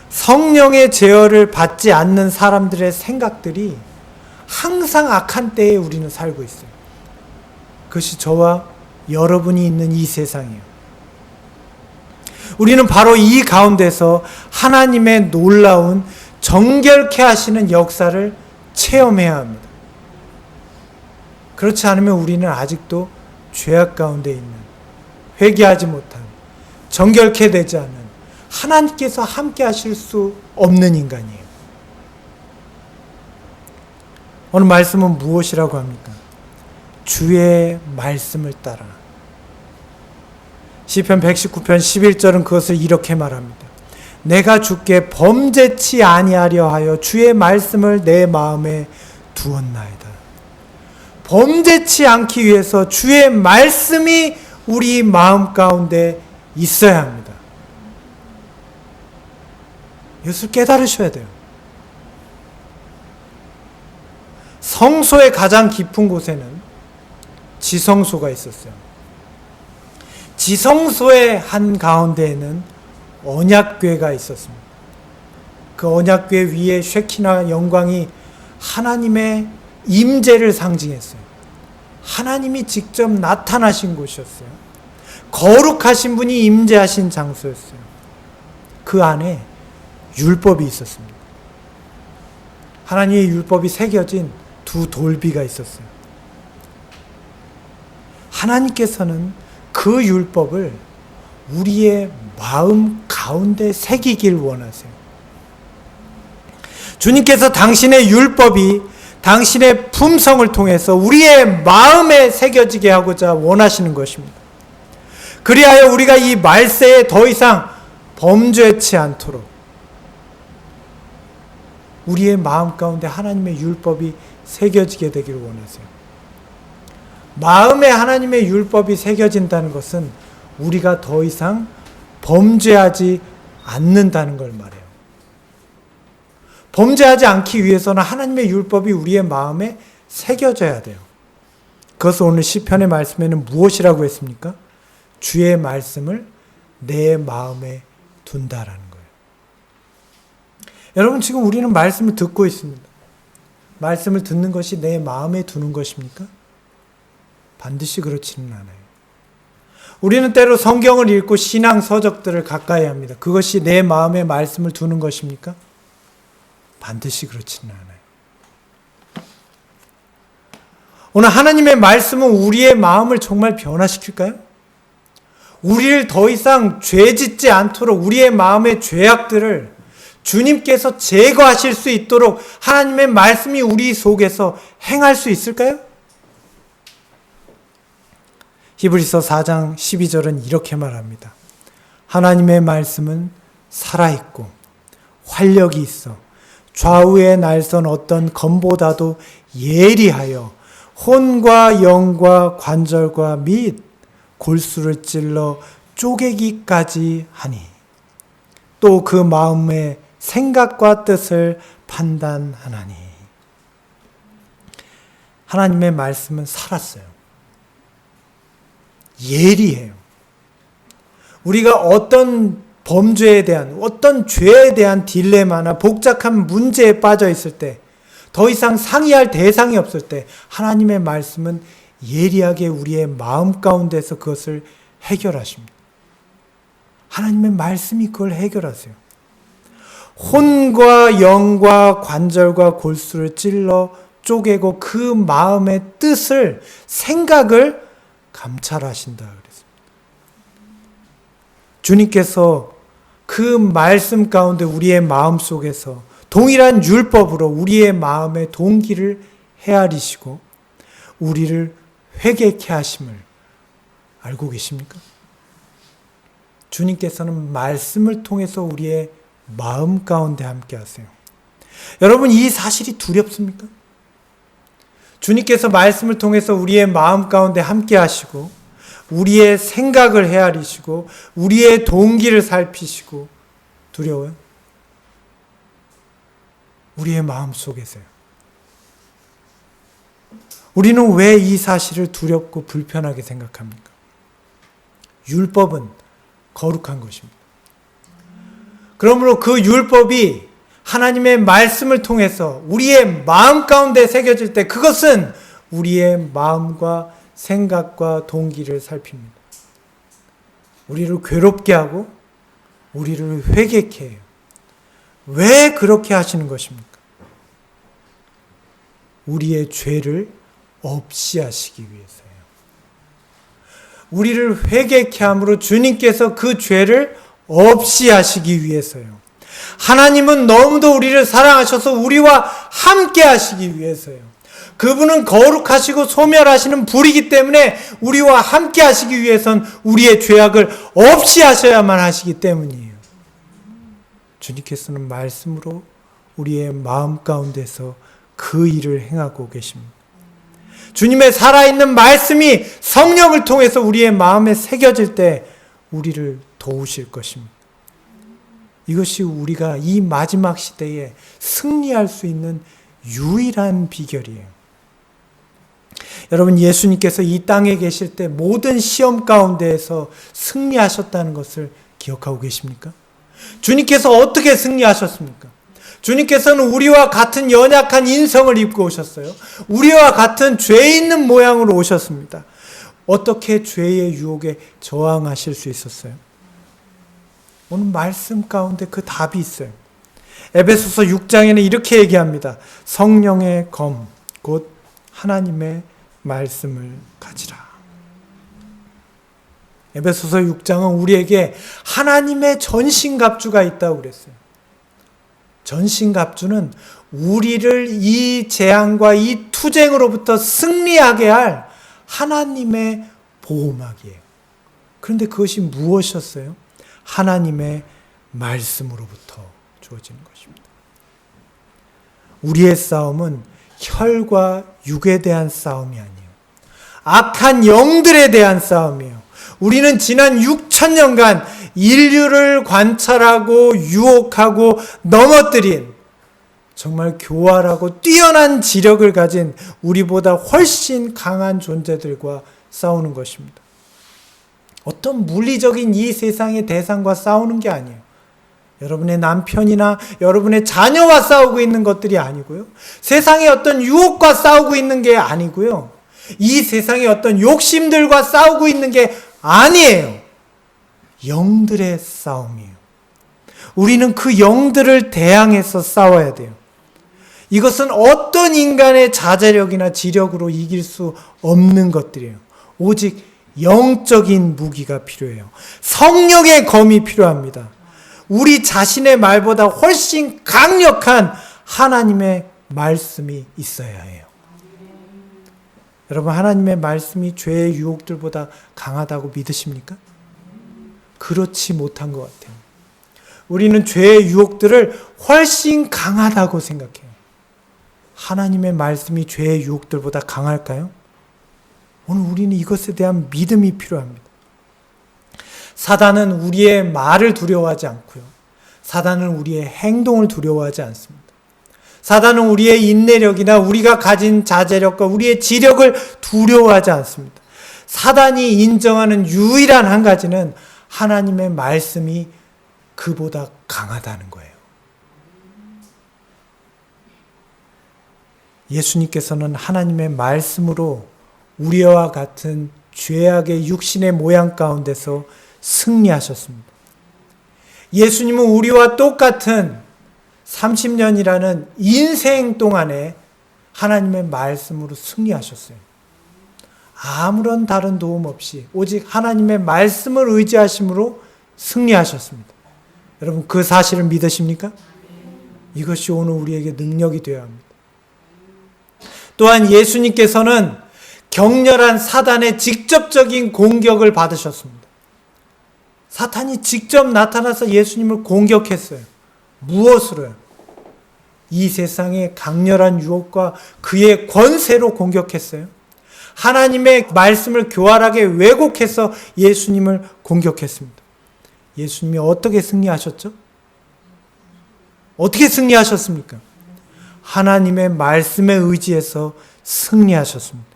성령의 제어를 받지 않는 사람들의 생각들이 항상 악한 때에 우리는 살고 있어요. 그것이 저와 여러분이 있는 이 세상이에요. 우리는 바로 이 가운데서 하나님의 놀라운 정결케 하시는 역사를 체험해야 합니다. 그렇지 않으면 우리는 아직도 죄악 가운데 있는, 회개하지 못한, 정결케 되지 않은, 하나님께서 함께 하실 수 없는 인간이에요. 오늘 말씀은 무엇이라고 합니까? 주의 말씀을 따라. 시편 119편 11절은 그것을 이렇게 말합니다. 내가 주께 범죄치 아니하려 하여 주의 말씀을 내 마음에 두었나이다. 범죄치 않기 위해서 주의 말씀이 우리 마음 가운데 있어야 합니다. 이것을 깨달으셔야 돼요. 성소의 가장 깊은 곳에는 지성소가 있었어요. 지성소의 한 가운데에는 언약궤가 있었습니다. 그 언약궤 위에 쉐키나 영광이 하나님의 임재를 상징했어요. 하나님이 직접 나타나신 곳이었어요. 거룩하신 분이 임재하신 장소였어요. 그 안에 율법이 있었습니다. 하나님의 율법이 새겨진 두 돌비가 있었어요. 하나님께서는 그 율법을 우리의 마음 가운데 새기길 원하세요. 주님께서 당신의 율법이 당신의 품성을 통해서 우리의 마음에 새겨지게 하고자 원하시는 것입니다. 그리하여 우리가 이 말세에 더 이상 범죄치 않도록 우리의 마음 가운데 하나님의 율법이 새겨지게 되기를 원하세요. 마음에 하나님의 율법이 새겨진다는 것은 우리가 더 이상 범죄하지 않는다는 걸 말해요. 범죄하지 않기 위해서는 하나님의 율법이 우리의 마음에 새겨져야 돼요. 그것을 오늘 시편의 말씀에는 무엇이라고 했습니까? 주의 말씀을 내 마음에 둔다라는 거예요. 여러분, 지금 우리는 말씀을 듣고 있습니다. 말씀을 듣는 것이 내 마음에 두는 것입니까? 반드시 그렇지는 않아요. 우리는 때로 성경을 읽고 신앙 서적들을 가까이 합니다. 그것이 내 마음에 말씀을 두는 것입니까? 반드시 그렇지는 않아요. 오늘 하나님의 말씀은 우리의 마음을 정말 변화시킬까요? 우리를 더 이상 죄짓지 않도록 우리의 마음의 죄악들을 주님께서 제거하실 수 있도록 하나님의 말씀이 우리 속에서 행할 수 있을까요? 히브리서 4장 12절은 이렇게 말합니다. 하나님의 말씀은 살아있고 활력이 있어 좌우에 날선 어떤 검보다도 예리하여 혼과 영과 관절과 및 골수를 찔러 쪼개기까지 하니 또 그 마음의 생각과 뜻을 판단하나니. 하나님의 말씀은 살았어요. 예리해요. 우리가 어떤 범죄에 대한, 어떤 죄에 대한 딜레마나 복잡한 문제에 빠져 있을 때, 더 이상 상의할 대상이 없을 때 하나님의 말씀은 예리하게 우리의 마음 가운데서 그것을 해결하십니다. 하나님의 말씀이 그걸 해결하세요. 혼과 영과 관절과 골수를 찔러 쪼개고 그 마음의 뜻을, 생각을 감찰하신다 그랬습니다. 주님께서 그 말씀 가운데 우리의 마음 속에서 동일한 율법으로 우리의 마음의 동기를 헤아리시고 우리를 회개케 하심을 알고 계십니까? 주님께서는 말씀을 통해서 우리의 마음 가운데 함께 하세요. 여러분, 이 사실이 두렵습니까? 주님께서 말씀을 통해서 우리의 마음 가운데 함께 하시고 우리의 생각을 헤아리시고 우리의 동기를 살피시고 두려워요? 우리의 마음 속에서요. 우리는 왜 이 사실을 두렵고 불편하게 생각합니까? 율법은 거룩한 것입니다. 그러므로 그 율법이 하나님의 말씀을 통해서 우리의 마음 가운데 새겨질 때 그것은 우리의 마음과 생각과 동기를 살핍니다. 우리를 괴롭게 하고 우리를 회개케 해요. 왜 그렇게 하시는 것입니까? 우리의 죄를 없이 하시기 위해서요. 우리를 회개케 함으로 주님께서 그 죄를 없이 하시기 위해서요. 하나님은 너무도 우리를 사랑하셔서 우리와 함께 하시기 위해서요. 그분은 거룩하시고 소멸하시는 불이기 때문에 우리와 함께 하시기 위해선 우리의 죄악을 없이 하셔야만 하시기 때문이에요. 주님께서는 말씀으로 우리의 마음 가운데서 그 일을 행하고 계십니다. 주님의 살아있는 말씀이 성령을 통해서 우리의 마음에 새겨질 때 우리를 도우실 것입니다. 이것이 우리가 이 마지막 시대에 승리할 수 있는 유일한 비결이에요. 여러분, 예수님께서 이 땅에 계실 때 모든 시험 가운데에서 승리하셨다는 것을 기억하고 계십니까? 주님께서 어떻게 승리하셨습니까? 주님께서는 우리와 같은 연약한 인성을 입고 오셨어요. 우리와 같은 죄 있는 모양으로 오셨습니다. 어떻게 죄의 유혹에 저항하실 수 있었어요? 오늘 말씀 가운데 그 답이 있어요. 에베소서 6장에는 이렇게 얘기합니다. 성령의 검, 곧 하나님의 말씀을 가지라. 에베소서 6장은 우리에게 하나님의 전신갑주가 있다고 그랬어요. 전신갑주는 우리를 이 재앙과 이 투쟁으로부터 승리하게 할 하나님의 보호막이에요. 그런데 그것이 무엇이었어요? 하나님의 말씀으로부터 주어지는 것입니다. 우리의 싸움은 혈과 육에 대한 싸움이 아니에요. 악한 영들에 대한 싸움이에요. 우리는 지난 6,000년간 인류를 관찰하고 유혹하고 넘어뜨린 정말 교활하고 뛰어난 지력을 가진 우리보다 훨씬 강한 존재들과 싸우는 것입니다. 어떤 물리적인 이 세상의 대상과 싸우는 게 아니에요. 여러분의 남편이나 여러분의 자녀와 싸우고 있는 것들이 아니고요. 세상의 어떤 유혹과 싸우고 있는 게 아니고요. 이 세상의 어떤 욕심들과 싸우고 있는 게 아니에요. 영들의 싸움이에요. 우리는 그 영들을 대항해서 싸워야 돼요. 이것은 어떤 인간의 자제력이나 지력으로 이길 수 없는 것들이에요. 오직 영적인 무기가 필요해요. 성령의 검이 필요합니다. 우리 자신의 말보다 훨씬 강력한 하나님의 말씀이 있어야 해요. 여러분, 하나님의 말씀이 죄의 유혹들보다 강하다고 믿으십니까? 그렇지 못한 것 같아요. 우리는 죄의 유혹들을 훨씬 강하다고 생각해요. 하나님의 말씀이 죄의 유혹들보다 강할까요? 오늘 우리는 이것에 대한 믿음이 필요합니다. 사단은 우리의 말을 두려워하지 않고요. 사단은 우리의 행동을 두려워하지 않습니다. 사단은 우리의 인내력이나 우리가 가진 자제력과 우리의 지력을 두려워하지 않습니다. 사단이 인정하는 유일한 한 가지는 하나님의 말씀이 그보다 강하다는 거예요. 예수님께서는 하나님의 말씀으로 우리와 같은 죄악의 육신의 모양 가운데서 승리하셨습니다. 예수님은 우리와 똑같은 30년이라는 인생 동안에 하나님의 말씀으로 승리하셨어요. 아무런 다른 도움 없이 오직 하나님의 말씀을 의지하심으로 승리하셨습니다. 여러분, 그 사실을 믿으십니까? 이것이 오늘 우리에게 능력이 되어야 합니다. 또한 예수님께서는 격렬한 사단의 직접적인 공격을 받으셨습니다. 사탄이 직접 나타나서 예수님을 공격했어요. 무엇으로요? 이 세상의 강렬한 유혹과 그의 권세로 공격했어요. 하나님의 말씀을 교활하게 왜곡해서 예수님을 공격했습니다. 예수님이 어떻게 승리하셨죠? 어떻게 승리하셨습니까? 하나님의 말씀에 의지해서 승리하셨습니다.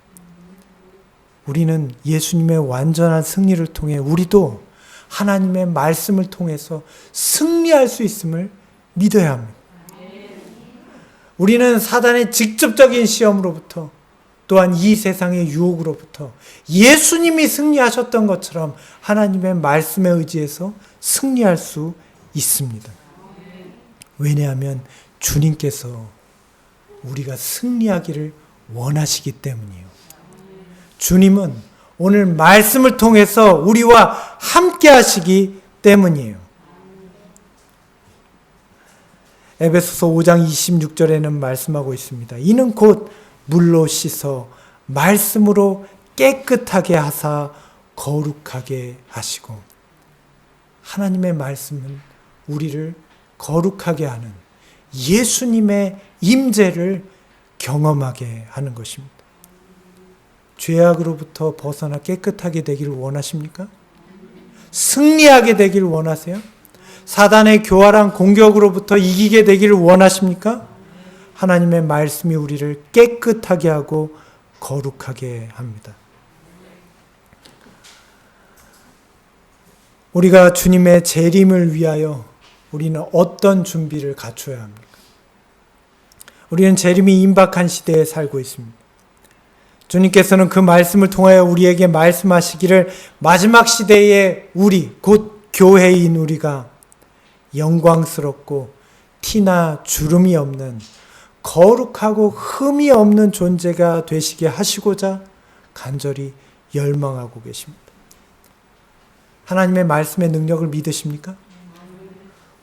우리는 예수님의 완전한 승리를 통해 우리도 하나님의 말씀을 통해서 승리할 수 있음을 믿어야 합니다. 우리는 사단의 직접적인 시험으로부터 또한 이 세상의 유혹으로부터 예수님이 승리하셨던 것처럼 하나님의 말씀에 의지해서 승리할 수 있습니다. 왜냐하면 주님께서 우리가 승리하기를 원하시기 때문이에요. 주님은 오늘 말씀을 통해서 우리와 함께 하시기 때문이에요. 에베소서 5장 26절에는 말씀하고 있습니다. 이는 곧 물로 씻어 말씀으로 깨끗하게 하사 거룩하게 하시고, 하나님의 말씀은 우리를 거룩하게 하는 예수님의 임재를 경험하게 하는 것입니다. 죄악으로부터 벗어나 깨끗하게 되기를 원하십니까? 승리하게 되기를 원하세요? 사단의 교활한 공격으로부터 이기게 되기를 원하십니까? 하나님의 말씀이 우리를 깨끗하게 하고 거룩하게 합니다. 우리가 주님의 재림을 위하여 우리는 어떤 준비를 갖춰야 합니까? 우리는 재림이 임박한 시대에 살고 있습니다. 주님께서는 그 말씀을 통하여 우리에게 말씀하시기를 마지막 시대에 우리, 곧 교회인 우리가 영광스럽고 티나 주름이 없는 거룩하고 흠이 없는 존재가 되시게 하시고자 간절히 열망하고 계십니다. 하나님의 말씀의 능력을 믿으십니까?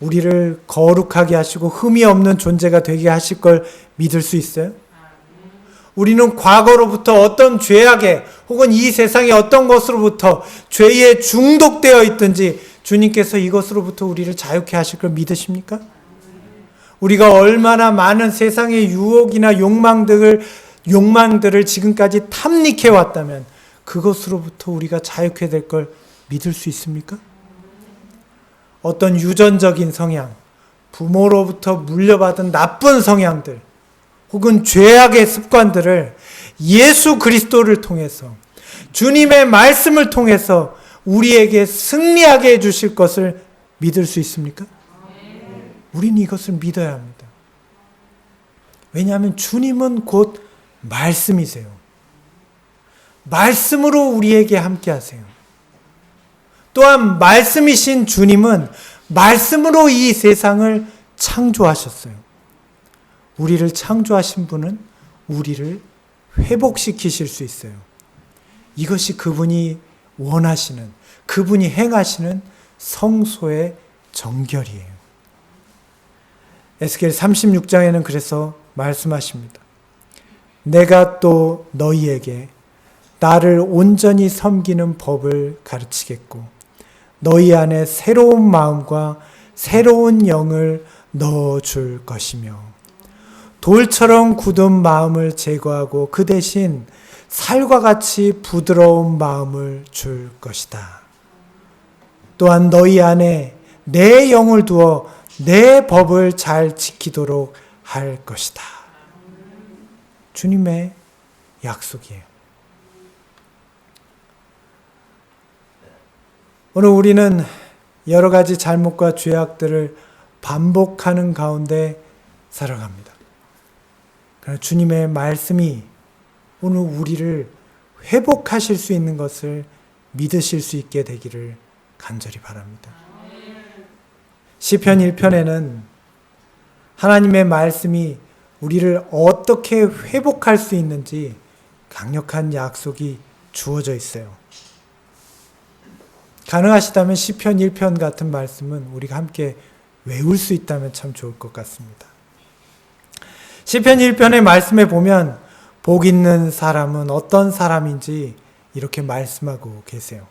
우리를 거룩하게 하시고 흠이 없는 존재가 되게 하실 걸 믿을 수 있어요? 우리는 과거로부터 어떤 죄악에 혹은 이 세상의 어떤 것으로부터 죄에 중독되어 있든지 주님께서 이것으로부터 우리를 자유케 하실 걸 믿으십니까? 우리가 얼마나 많은 세상의 유혹이나 욕망들을 지금까지 탐닉해 왔다면 그것으로부터 우리가 자유케 될 걸 믿을 수 있습니까? 어떤 유전적인 성향, 부모로부터 물려받은 나쁜 성향들 혹은 죄악의 습관들을 예수 그리스도를 통해서 주님의 말씀을 통해서 우리에게 승리하게 해주실 것을 믿을 수 있습니까? 우리는 이것을 믿어야 합니다. 왜냐하면 주님은 곧 말씀이세요. 말씀으로 우리에게 함께 하세요. 또한 말씀이신 주님은 말씀으로 이 세상을 창조하셨어요. 우리를 창조하신 분은 우리를 회복시키실 수 있어요. 이것이 그분이 원하시는, 그분이 행하시는 성소의 정결이에요. 에스겔 36장에는 그래서 말씀하십니다. 내가 또 너희에게 나를 온전히 섬기는 법을 가르치겠고 너희 안에 새로운 마음과 새로운 영을 넣어줄 것이며 돌처럼 굳은 마음을 제거하고 그 대신 살과 같이 부드러운 마음을 줄 것이다. 또한 너희 안에 내 영을 두어 내 법을 잘 지키도록 할 것이다. 주님의 약속이에요. 오늘 우리는 여러 가지 잘못과 죄악들을 반복하는 가운데 살아갑니다. 그러나 주님의 말씀이 오늘 우리를 회복하실 수 있는 것을 믿으실 수 있게 되기를 간절히 바랍니다. 시편 1편에는 하나님의 말씀이 우리를 어떻게 회복할 수 있는지 강력한 약속이 주어져 있어요. 가능하시다면 시편 1편 같은 말씀은 우리가 함께 외울 수 있다면 참 좋을 것 같습니다. 시편 1편의 말씀에 보면 복 있는 사람은 어떤 사람인지 이렇게 말씀하고 계세요.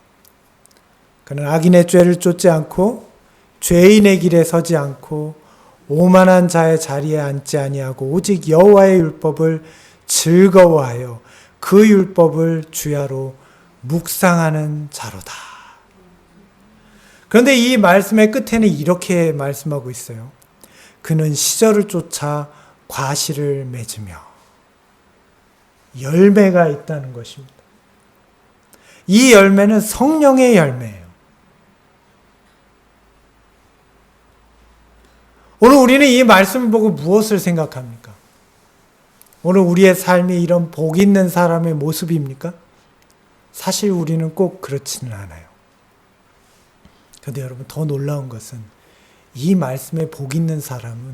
그는 악인의 죄를 쫓지 않고 죄인의 길에 서지 않고 오만한 자의 자리에 앉지 아니하고 오직 여호와의 율법을 즐거워하여 그 율법을 주야로 묵상하는 자로다. 그런데 이 말씀의 끝에는 이렇게 말씀하고 있어요. 그는 시절을 쫓아 과실을 맺으며 열매가 있다는 것입니다. 이 열매는 성령의 열매예요. 오늘 우리는 이 말씀을 보고 무엇을 생각합니까? 오늘 우리의 삶이 이런 복 있는 사람의 모습입니까? 사실 우리는 꼭 그렇지는 않아요. 그런데 여러분 더 놀라운 것은 이 말씀에 복 있는 사람은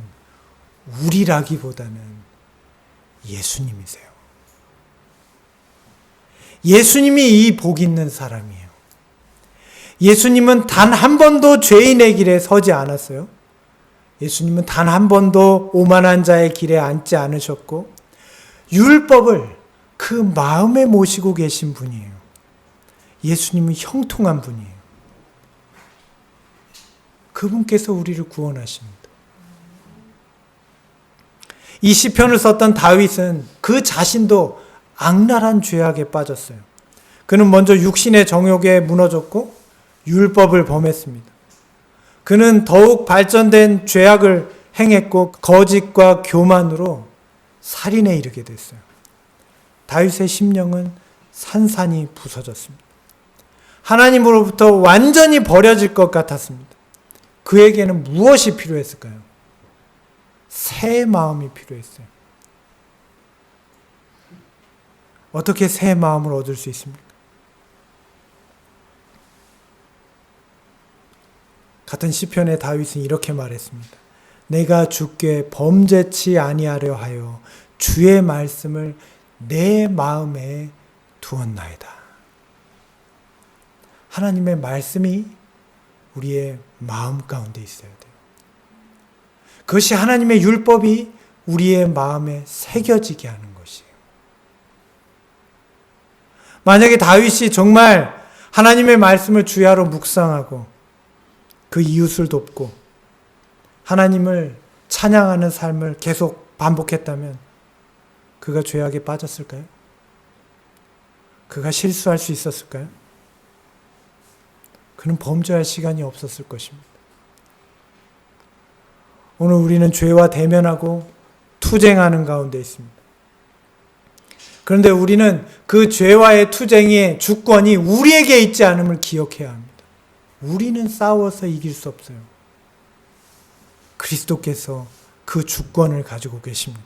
우리라기보다는 예수님이세요. 예수님이 이 복 있는 사람이에요. 예수님은 단 한 번도 죄인의 길에 서지 않았어요. 예수님은 단 한 번도 오만한 자의 길에 앉지 않으셨고 율법을 그 마음에 모시고 계신 분이에요. 예수님은 형통한 분이에요. 그분께서 우리를 구원하십니다. 이 시편을 썼던 다윗은 그 자신도 악랄한 죄악에 빠졌어요. 그는 먼저 육신의 정욕에 무너졌고 율법을 범했습니다. 그는 더욱 발전된 죄악을 행했고 거짓과 교만으로 살인에 이르게 됐어요. 다윗의 심령은 산산이 부서졌습니다. 하나님으로부터 완전히 버려질 것 같았습니다. 그에게는 무엇이 필요했을까요? 새 마음이 필요했어요. 어떻게 새 마음을 얻을 수 있습니까? 같은 시편의 다윗은 이렇게 말했습니다. 내가 주께 범죄치 아니하려 하여 주의 말씀을 내 마음에 두었나이다. 하나님의 말씀이 우리의 마음 가운데 있어야 돼요. 그것이 하나님의 율법이 우리의 마음에 새겨지게 하는 것이에요. 만약에 다윗이 정말 하나님의 말씀을 주야로 묵상하고 그 이웃을 돕고 하나님을 찬양하는 삶을 계속 반복했다면 그가 죄악에 빠졌을까요? 그가 실수할 수 있었을까요? 그는 범죄할 시간이 없었을 것입니다. 오늘 우리는 죄와 대면하고 투쟁하는 가운데 있습니다. 그런데 우리는 그 죄와의 투쟁의 주권이 우리에게 있지 않음을 기억해야 합니다. 우리는 싸워서 이길 수 없어요. 그리스도께서 그 주권을 가지고 계십니다.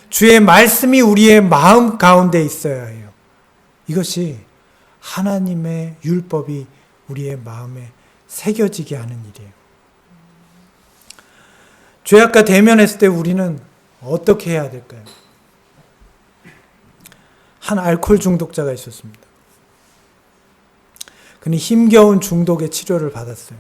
주의 말씀이 우리의 마음 가운데 있어야 해요. 이것이 하나님의 율법이 우리의 마음에 새겨지게 하는 일이에요. 죄악과 대면했을 때 우리는 어떻게 해야 될까요? 한 알코올 중독자가 있었습니다. 그는 힘겨운 중독의 치료를 받았어요.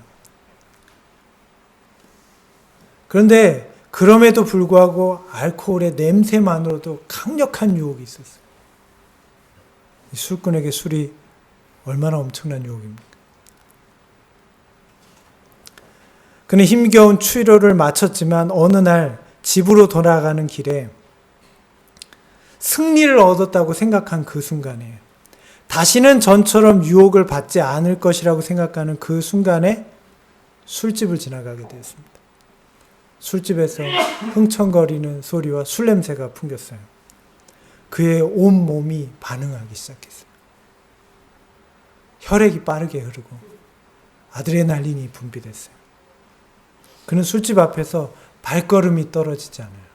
그런데 그럼에도 불구하고 알코올의 냄새만으로도 강력한 유혹이 있었어요. 술꾼에게 술이 얼마나 엄청난 유혹입니까? 그는 힘겨운 치료를 마쳤지만 어느 날 집으로 돌아가는 길에 승리를 얻었다고 생각한 그 순간에, 다시는 전처럼 유혹을 받지 않을 것이라고 생각하는 그 순간에 술집을 지나가게 되었습니다. 술집에서 흥청거리는 소리와 술 냄새가 풍겼어요. 그의 온 몸이 반응하기 시작했어요. 혈액이 빠르게 흐르고 아드레날린이 분비됐어요. 그는 술집 앞에서 발걸음이 떨어지지 않아요.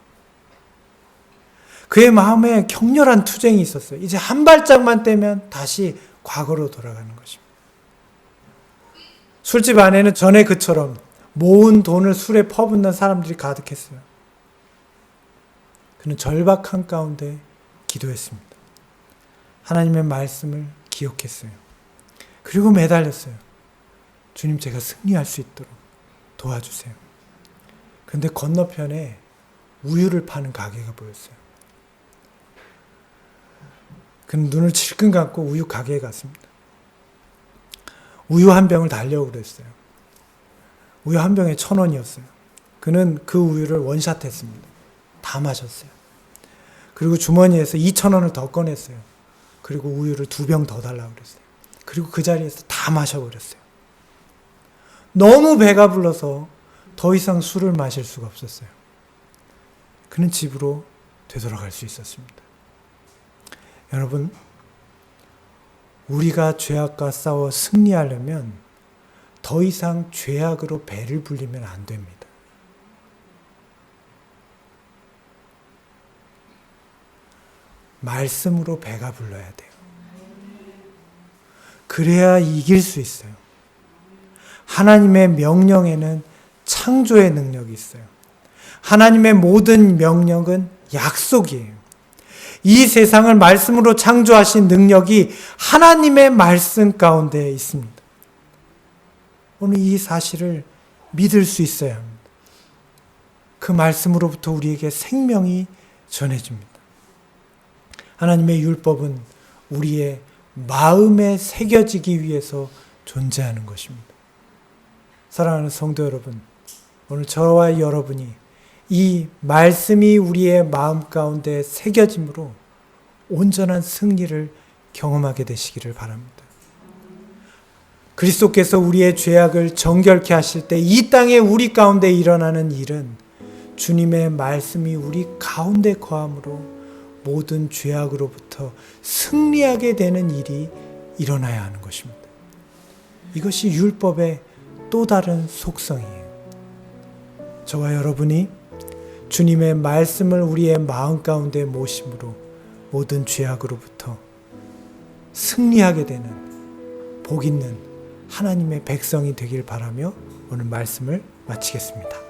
그의 마음에 격렬한 투쟁이 있었어요. 이제 한 발짝만 떼면 다시 과거로 돌아가는 것입니다. 술집 안에는 전에 그처럼 모은 돈을 술에 퍼붓는 사람들이 가득했어요. 그는 절박한 가운데 기도했습니다. 하나님의 말씀을 기억했어요. 그리고 매달렸어요. 주님, 제가 승리할 수 있도록 도와주세요. 그런데 건너편에 우유를 파는 가게가 보였어요. 그는 눈을 질끈 감고 우유 가게에 갔습니다. 우유 한 병을 달려고 그랬어요. 우유 한 병에 1,000원이었어요. 그는 그 우유를 원샷했습니다. 다 마셨어요. 그리고 주머니에서 2,000원을 더 꺼냈어요. 그리고 우유를 2병 더 달라고 그랬어요. 그리고 그 자리에서 다 마셔버렸어요. 너무 배가 불러서 더 이상 술을 마실 수가 없었어요. 그는 집으로 되돌아갈 수 있었습니다. 여러분, 우리가 죄악과 싸워 승리하려면 더 이상 죄악으로 배를 불리면 안 됩니다. 말씀으로 배가 불러야 돼요. 그래야 이길 수 있어요. 하나님의 명령에는 창조의 능력이 있어요. 하나님의 모든 명령은 약속이에요. 이 세상을 말씀으로 창조하신 능력이 하나님의 말씀 가운데 있습니다. 오늘 이 사실을 믿을 수 있어야 합니다. 그 말씀으로부터 우리에게 생명이 전해집니다. 하나님의 율법은 우리의 마음에 새겨지기 위해서 존재하는 것입니다. 사랑하는 성도 여러분, 오늘 저와 여러분이 이 말씀이 우리의 마음 가운데 새겨짐으로 온전한 승리를 경험하게 되시기를 바랍니다. 그리스도께서 우리의 죄악을 정결케 하실 때 이 땅에 우리 가운데 일어나는 일은 주님의 말씀이 우리 가운데 거함으로 모든 죄악으로부터 승리하게 되는 일이 일어나야 하는 것입니다. 이것이 율법의 또 다른 속성이에요. 저와 여러분이 주님의 말씀을 우리의 마음 가운데 모심으로 모든 죄악으로부터 승리하게 되는 복 있는 하나님의 백성이 되길 바라며 오늘 말씀을 마치겠습니다.